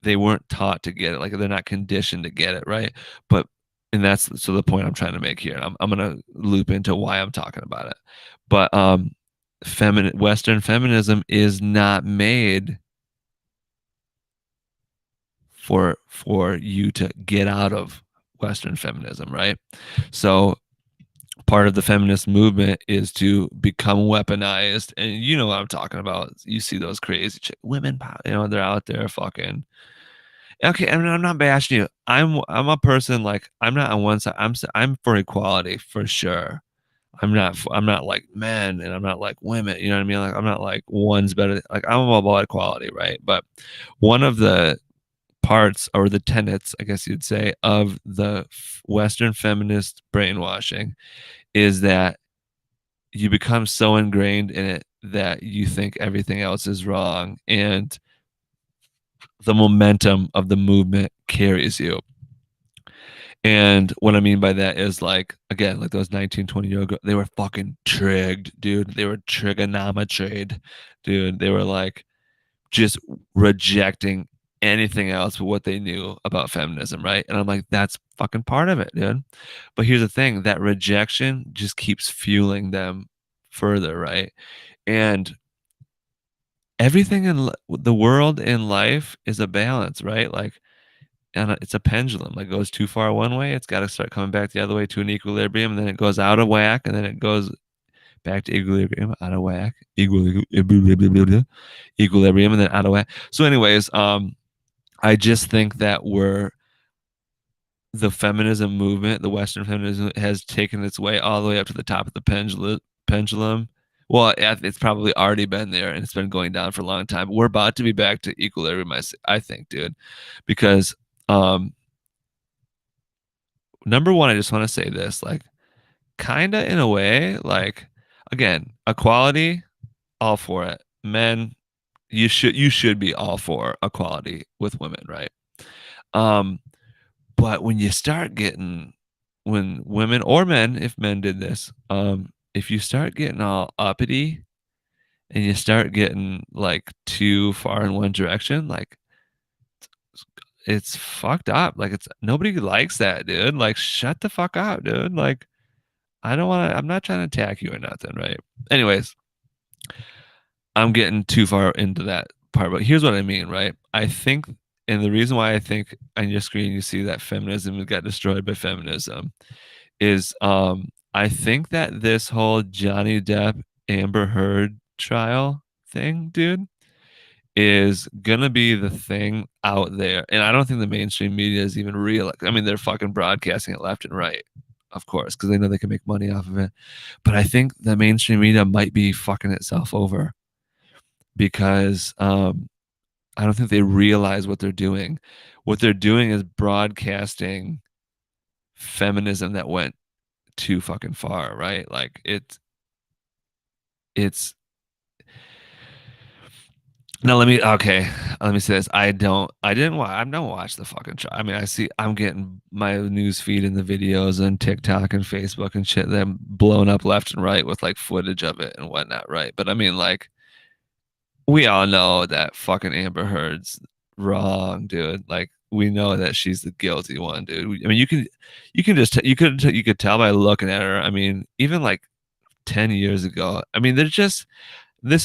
they weren't taught to get it. Like they're not conditioned to get it, right? But and that's so the point I'm trying to make here. And I'm gonna loop into why I'm talking about it. But feminine Western feminism is not made for you to get out of Western feminism, right? So part of the feminist movement is to become weaponized, and you know what I'm talking about. You see those crazy women, you know, they're out there fucking. Okay, I mean, I'm not bashing you. I'm a person like I'm not on one side. I'm for equality for sure. I'm not like men and I'm not like women. You know what I mean? Like I'm not like one's better. Like I'm all about equality, right? But one of the parts or the tenets, I guess you'd say, of the Western feminist brainwashing is that you become so ingrained in it that you think everything else is wrong and the momentum of the movement carries you. And what I mean by that is like, again, like those 19, 20-year-old girls, they were fucking trigged, dude. They were trigonometried, dude. They were like just rejecting anything else but what they knew about feminism, right? And I'm like, that's fucking part of it, dude. But here's the thing, that rejection just keeps fueling them further, right? And everything in the world in life is a balance, right? Like, and it's a pendulum. Like, goes too far one way, it's got to start coming back the other way to an equilibrium, and then it goes out of whack, and then it goes back to equilibrium, out of whack, equilibrium, and then out of whack. So, anyways, I just think that the feminism movement, the Western feminism, has taken its way all the way up to the top of the pendulum. Well, it's probably already been there and it's been going down for a long time. We're about to be back to equilibrium, I think, dude, because number one, I just want to say this, like, kind of in a way, like, again, equality, all for it. Men, you should be all for equality with women, right? Um, but when you start getting when women or men, if men did this, if you start getting all uppity and you start getting like too far in one direction, like it's fucked up. Like it's nobody likes that, dude. Like shut the fuck up, dude. Like I don't want to. I'm not trying to attack you or nothing, right? Anyways, I'm getting too far into that part, but here's what I mean, right? I think, and the reason why I think on your screen you see that feminism got destroyed by feminism is I think that this whole Johnny Depp Amber Heard trial thing, dude, is gonna be the thing out there. And I don't think the mainstream media is even real. I mean, they're fucking broadcasting it left and right, of course, because they know they can make money off of it. But I think the mainstream media might be fucking itself over because I don't think they realize what they're doing. What they're doing is broadcasting feminism that went too fucking far, right? Like it's now let me say this. I don't watch the fucking show. I mean, I'm getting my news feed in the videos and TikTok and Facebook and shit them blown up left and right with like footage of it and whatnot, right? But I mean, like we all know that fucking Amber Heard's wrong, dude. Like we know that she's the guilty one, dude. I mean, you could tell by looking at her. I mean, even like 10 years ago. I mean, this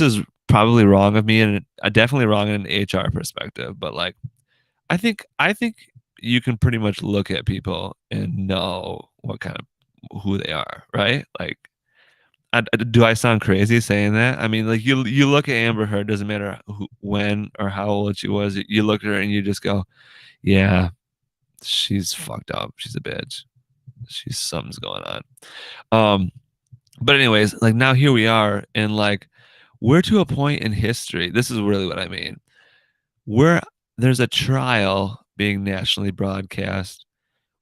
is probably wrong of me and definitely wrong in an HR perspective, but like I think you can pretty much look at people and know what kind of who they are, right? Like do I sound crazy saying that? I mean, like you look at Amber Heard, doesn't matter when or how old she was. You look at her and you just go, yeah, she's fucked up. She's a bitch. She's something's going on. Um, but anyways, like now here we are, and like we're to a point in history. This is really what I mean. Where there's a trial being nationally broadcast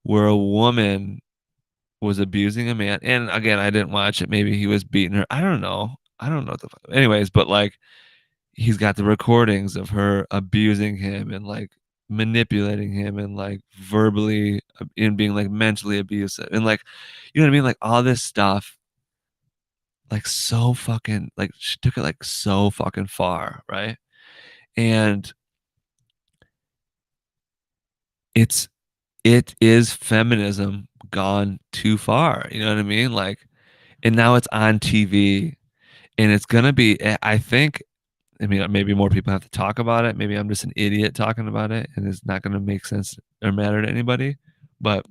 where a woman was abusing a man. And again, I didn't watch it. Maybe he was beating her. I don't know. I don't know. Anyways, but like he's got the recordings of her abusing him and like manipulating him and like verbally and being like mentally abusive and like, you know what I mean? Like all this stuff, like so fucking, like she took it like so fucking far, right? And it is feminism gone too far. You know what I mean? Like, and now it's on TV, and it's gonna be. I think. I mean, maybe more people have to talk about it. Maybe I'm just an idiot talking about it, and it's not gonna make sense or matter to anybody. But,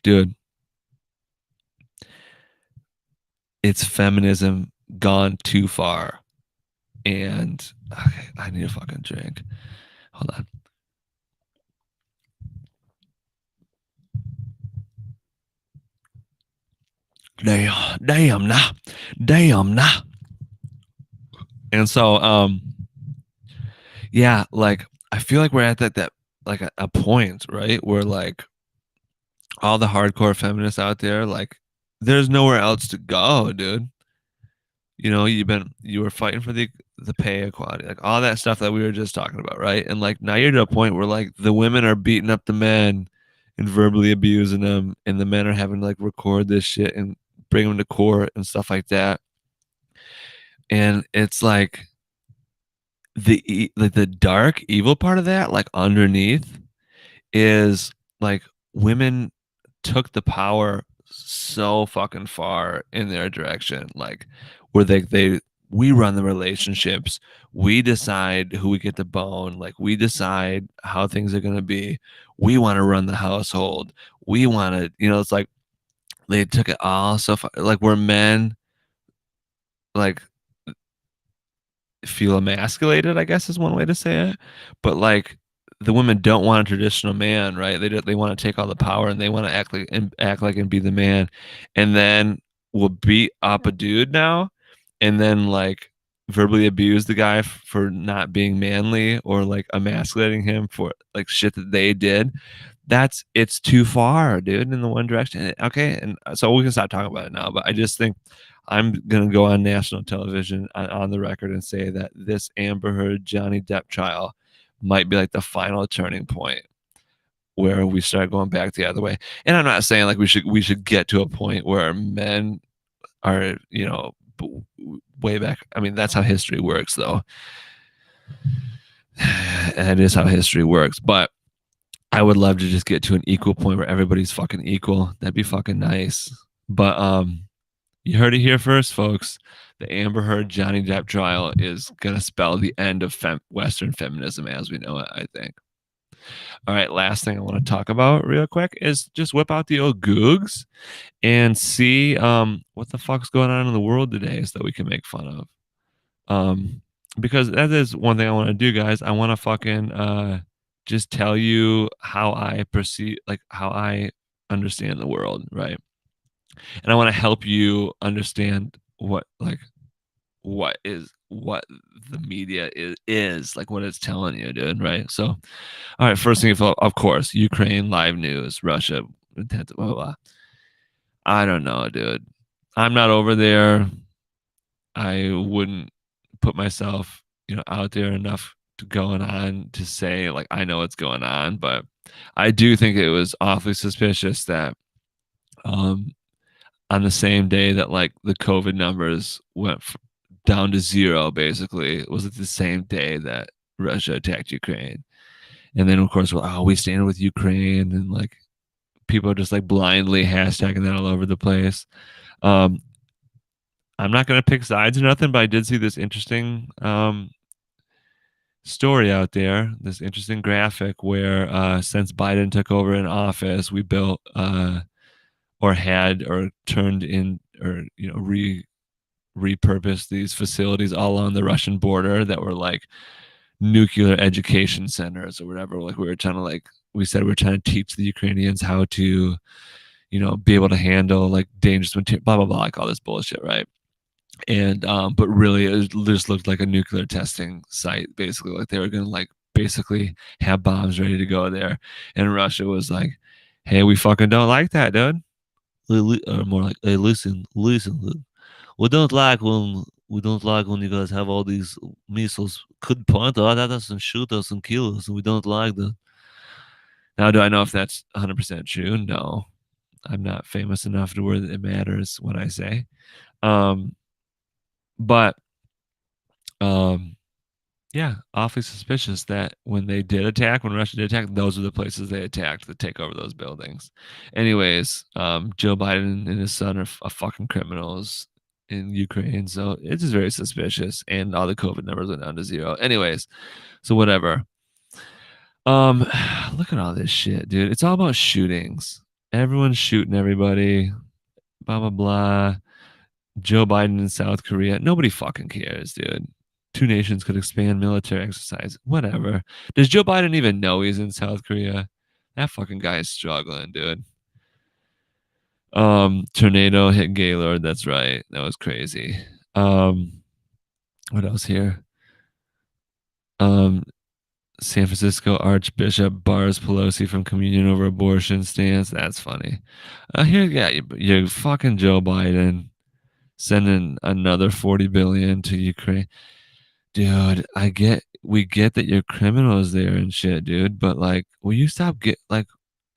dude, it's feminism gone too far. And okay, I need a fucking drink. Hold on. Damn, nah, damn, nah. And so, yeah, like I feel like we're at that like a point, right, where like all the hardcore feminists out there, like, there's nowhere else to go, dude. You know, you were fighting for the pay equality, like all that stuff that we were just talking about, right? And like now you're to a point where like the women are beating up the men and verbally abusing them, and the men are having to like record this shit and bring them to court and stuff like that. And it's like the dark evil part of that, like underneath, is like women took the power so fucking far in their direction, like where they we run the relationships, we decide who we get to bone, like we decide how things are going to be, we want to run the household, we want to, you know, it's like they took it all so far, like we're men, like feel emasculated, I guess is one way to say it. But like the women don't want a traditional man, right? They want to take all the power and they want to act like and be the man, and then will beat up a dude now, and then like verbally abuse the guy for not being manly or like emasculating him for like shit that they did. It's too far, dude, in the one direction. Okay, and so we can stop talking about it now. But I just think I'm gonna go on national television on the record and say that this Amber Heard Johnny Depp trial might be like the final turning point where we start going back the other way. And I'm not saying like we should get to a point where men are, you know, way back. I mean, that's how history works, though. And it is how history works. But I would love to just get to an equal point where everybody's fucking equal. That'd be fucking nice. But you heard it here first, folks. The Amber Heard Johnny Depp trial is gonna spell the end of Western feminism as we know it, I think. All right, last thing I want to talk about real quick is just whip out the old Googs and see what the fuck's going on in the world today so that we can make fun of. Because that is one thing I want to do, guys. I want to fucking just tell you how I perceive, like how I understand the world, right? And I want to help you understand what what the media is like, what it's telling you, dude, right? So, all right, first thing of course, Ukraine live news, Russia, blah, blah, blah. I don't know, dude. I'm not over there. I wouldn't put myself, you know, out there enough to going on to say like I know what's going on, but I do think it was awfully suspicious that um on the same day that like the COVID numbers went down to zero, basically, was it the same day that Russia attacked Ukraine? And then of course, well, oh, we stand with Ukraine, and like people are just like blindly hashtagging that all over the place. Um, I'm not gonna pick sides or nothing, but I did see this interesting story out there, this interesting graphic where since Biden took over in office, we built or had or turned in or you know repurposed these facilities all along the Russian border that were like nuclear education centers or whatever. Like we were trying to like we said we were trying to teach the Ukrainians how to, you know, be able to handle like dangerous material, blah blah blah, like all this bullshit, right? And but really it just looked like a nuclear testing site, basically. Like they were gonna like basically have bombs ready to go there, and Russia was like, "Hey, we fucking don't like that, dude." Or more like, "Hey, listen, we don't like when you guys have all these missiles could point at us and shoot us and kill us, and we don't like that." Now, do I know if that's 100% true? No, I'm not famous enough to where it matters what I say. Um, but um, Yeah, awfully suspicious that when they did attack, when Russia did attack, those were the places they attacked to take over those buildings. Anyways, Joe Biden and his son are fucking criminals in Ukraine, so it's just very suspicious. And all the COVID numbers went down to 0. Anyways, so whatever. Um, look at all this shit, dude. It's all about shootings. Everyone's shooting everybody. Blah blah blah. Joe Biden in South Korea. Nobody fucking cares, dude. Two nations could expand military exercise. Whatever. Does Joe Biden even know he's in South Korea? That fucking guy is struggling, dude. Tornado hit Gaylord. That's right. That was crazy. What else here? Um, San Francisco Archbishop bars Pelosi from communion over abortion stance. That's funny. Here, yeah, you fucking Joe Biden sending another 40 billion to Ukraine. Dude, we get that you're criminals there and shit, dude, but like, will you stop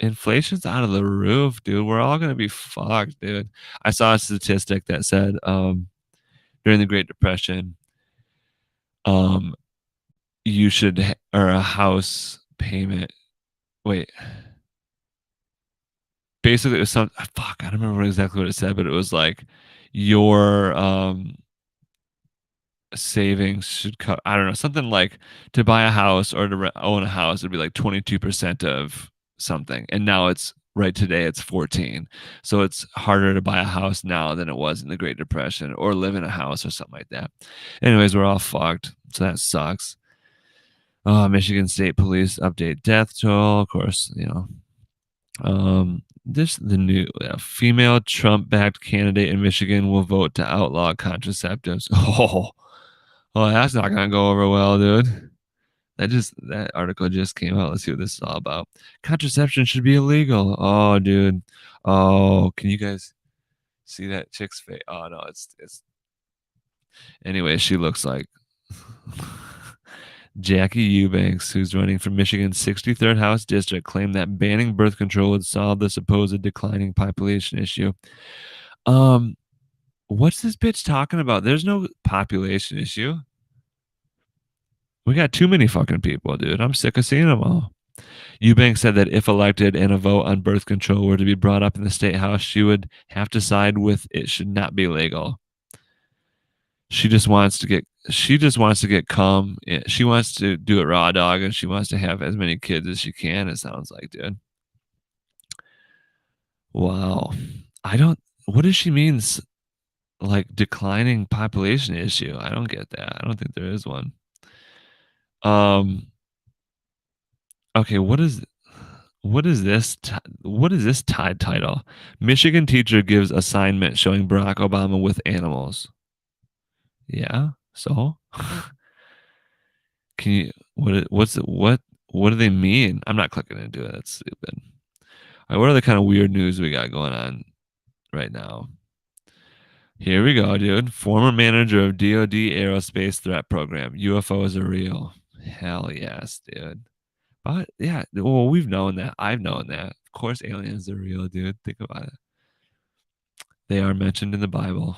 inflation's out of the roof, dude. We're all gonna be fucked, dude. I saw a statistic that said during the Great Depression, um you should or a house payment. Wait, basically it was some fuck, I don't remember exactly what it said, but it was like your savings should cut. I don't know, something like to buy a house or to own a house would be like 22% of something, and now it's right today it's 14. So it's harder to buy a house now than it was in the Great Depression or live in a house or something like that. Anyways, we're all fucked, so that sucks. Michigan State Police update death toll, of course, this the new female Trump-backed candidate in Michigan will vote to outlaw contraceptives. Oh, that's not gonna go over well, dude. That article just came out. Let's see what this is all about. Contraception should be illegal. Oh, dude. Oh, can you guys see that chick's face? Oh no, it's. Anyway, she looks like Jackie Eubanks, who's running for Michigan's 63rd House District, claimed that banning birth control would solve the supposed declining population issue. What's this bitch talking about? There's no population issue. We got too many fucking people, dude. I'm sick of seeing them all. Eubanks said that if elected and a vote on birth control were to be brought up in the state house, she would have to side with it should not be legal. She just wants to get calm. She wants to do it raw dog, and she wants to have as many kids as she can. It sounds like, dude. Wow. I don't. What does she mean? Like declining population issue? I don't get that. I don't think there is one. Okay. What is this? What is this title? Michigan teacher gives assignment showing Barack Obama with animals. Yeah. So, can you what do they mean? I'm not clicking into it. That's stupid. All right, what other kind of weird news we got going on right now? Here we go, dude. Former manager of DoD Aerospace Threat Program. UFOs are real. Hell yes, dude. But yeah, well, we've known that. I've known that. Of course, aliens are real, dude. Think about it. They are mentioned in the Bible.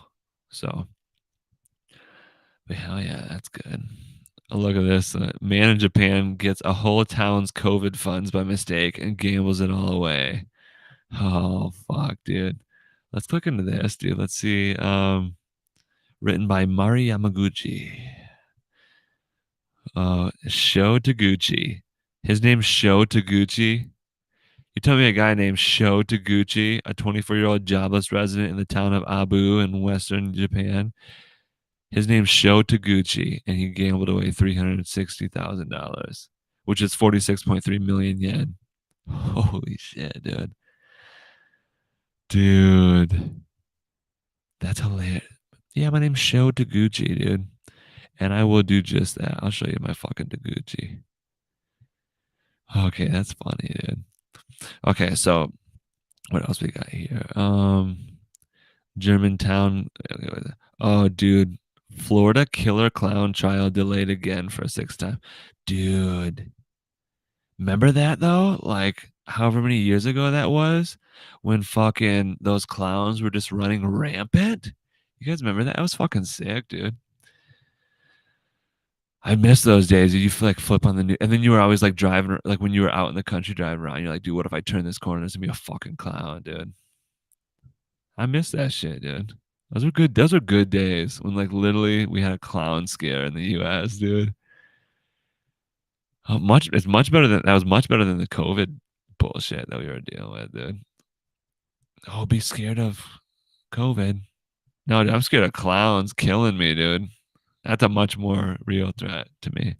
So, but hell yeah, that's good. Look at this. Man in Japan gets a whole town's COVID funds by mistake and gambles it all away. Oh, fuck, dude. Let's click into this, dude. Let's see. Written by Mari Yamaguchi. Sho Taguchi. His name's Sho Taguchi. You tell me a guy named Sho Taguchi, a 24-year-old jobless resident in the town of Abu in western Japan. His name's Sho Taguchi, and he gambled away $360,000, which is 46.3 million yen. Holy shit, dude. Dude. That's hilarious. Yeah, my name's Sho Taguchi, dude. And I will do just that. I'll show you my fucking Taguchi. Okay, that's funny, dude. Okay, so what else we got here? Germantown. Oh, dude. Florida killer clown trial delayed again for a sixth time. Dude. Remember that though? Like however many years ago that was when fucking those clowns were just running rampant. You guys remember that? That was fucking sick, dude. I miss those days. You like flip on the new, and then you were always like driving, like when you were out in the country driving around, you're like, dude, what if I turn this corner? It's gonna be a fucking clown, dude. I miss that shit, dude. Those were good. Those were good days when like literally we had a clown scare in the U.S., dude. It's much better than that was much better than the COVID bullshit that we were dealing with, dude. Oh, be scared of COVID. No, dude, I'm scared of clowns killing me, dude. That's a much more real threat to me.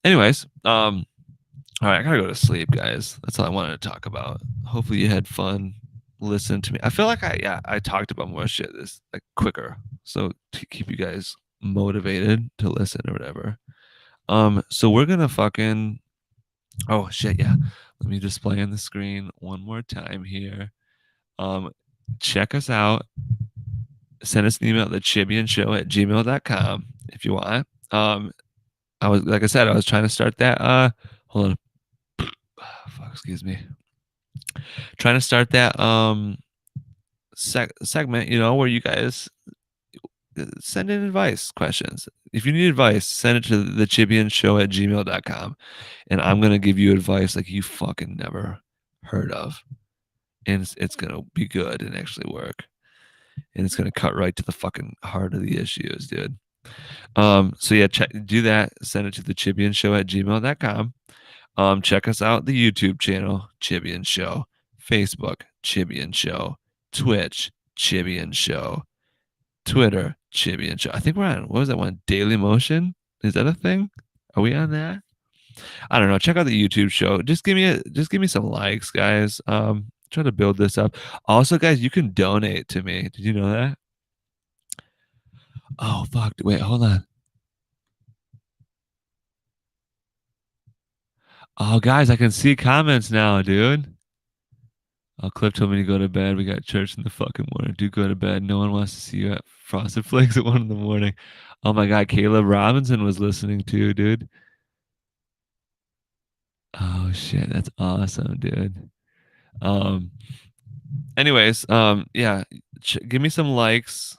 Anyways, all right, I gotta go to sleep, guys. That's all I wanted to talk about. Hopefully you had fun. Listen to me. I feel like I talked about more shit this like quicker, so to keep you guys motivated to listen or whatever. So we're gonna fucking oh shit yeah. Let me display on the screen one more time here. Check us out. Send us an email at the chibianshow@gmail.com if you want. I was like I said, I was trying to start that hold on. Fuck, excuse me. Trying to start that segment, you know, where you guys send in advice questions. If you need advice, send it to the chibianshow@gmail.com. And I'm gonna give you advice like you fucking never heard of. And it's gonna be good and actually work. And it's gonna cut right to the fucking heart of the issues, dude. So yeah, do that. Send it to the chibianshow@gmail.com. Check us out the YouTube channel, Chibian Show, Facebook, Chibian Show, Twitch, Chibian Show, Twitter, Chibian Show. I think we're on what was that one? Daily Motion? Is that a thing? Are we on that? I don't know. Check out the YouTube show. Just give me some likes, guys. Try to build this up. Also, guys, you can donate to me. Did you know that? Oh fuck. Wait, hold on. Oh guys, I can see comments now, dude. I'll clip till when you go to bed. We got church in the fucking morning. Do go to bed. No one wants to see you at Frosted Flakes at 1 in the morning. Oh my god, Caleb Robinson was listening too, dude. Oh shit, that's awesome, dude. Um anyways, yeah, give me some likes.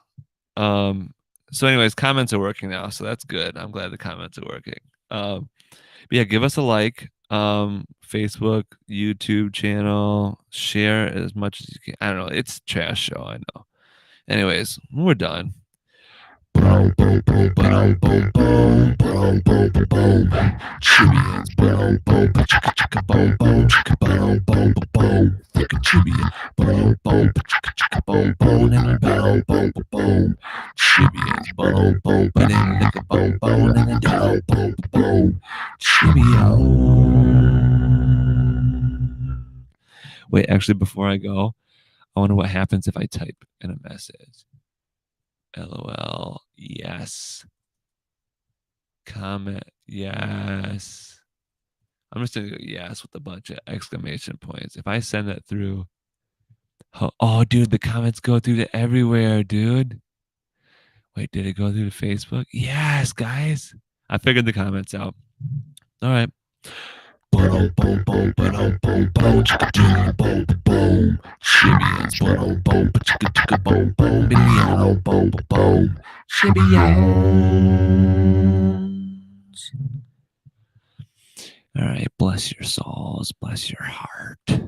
So anyways, comments are working now, so that's good. I'm glad the comments are working. But yeah, give us a like. Facebook, YouTube channel, share as much as you can. I don't know. It's a trash show, I know. Anyways, we're done. Boom, boom, boom, boom, boom, boom, boom, boom, boom, boom. Chibians, boom, boom, chicka, chicka, boom, boom, chicka, boom, boom, boom, boom. Fucking Chibian, boom, boom, chicka, chicka, boom, boom, and boom, boom, boom, boom. Chibians, boom, boom, and then lick a boom, boom, and then down, boom, boom. Chibian. Wait, actually, before I go, I wonder what happens if I type in a message. LOL. Yes. Comment. Yes. I'm just gonna go yes with a bunch of exclamation points. If I send that through, oh, dude, the comments go through to everywhere, dude. Wait, did it go through to Facebook? Yes, guys. I figured the comments out. All right. Boom, boom, boom, boom, boom, boom, chicka, chicka, boom, boom. Chibians, boom, boom, chicka, chicka, boom, boom, boom, boom, boom. Chibians. All right. Bless your souls. Bless your heart.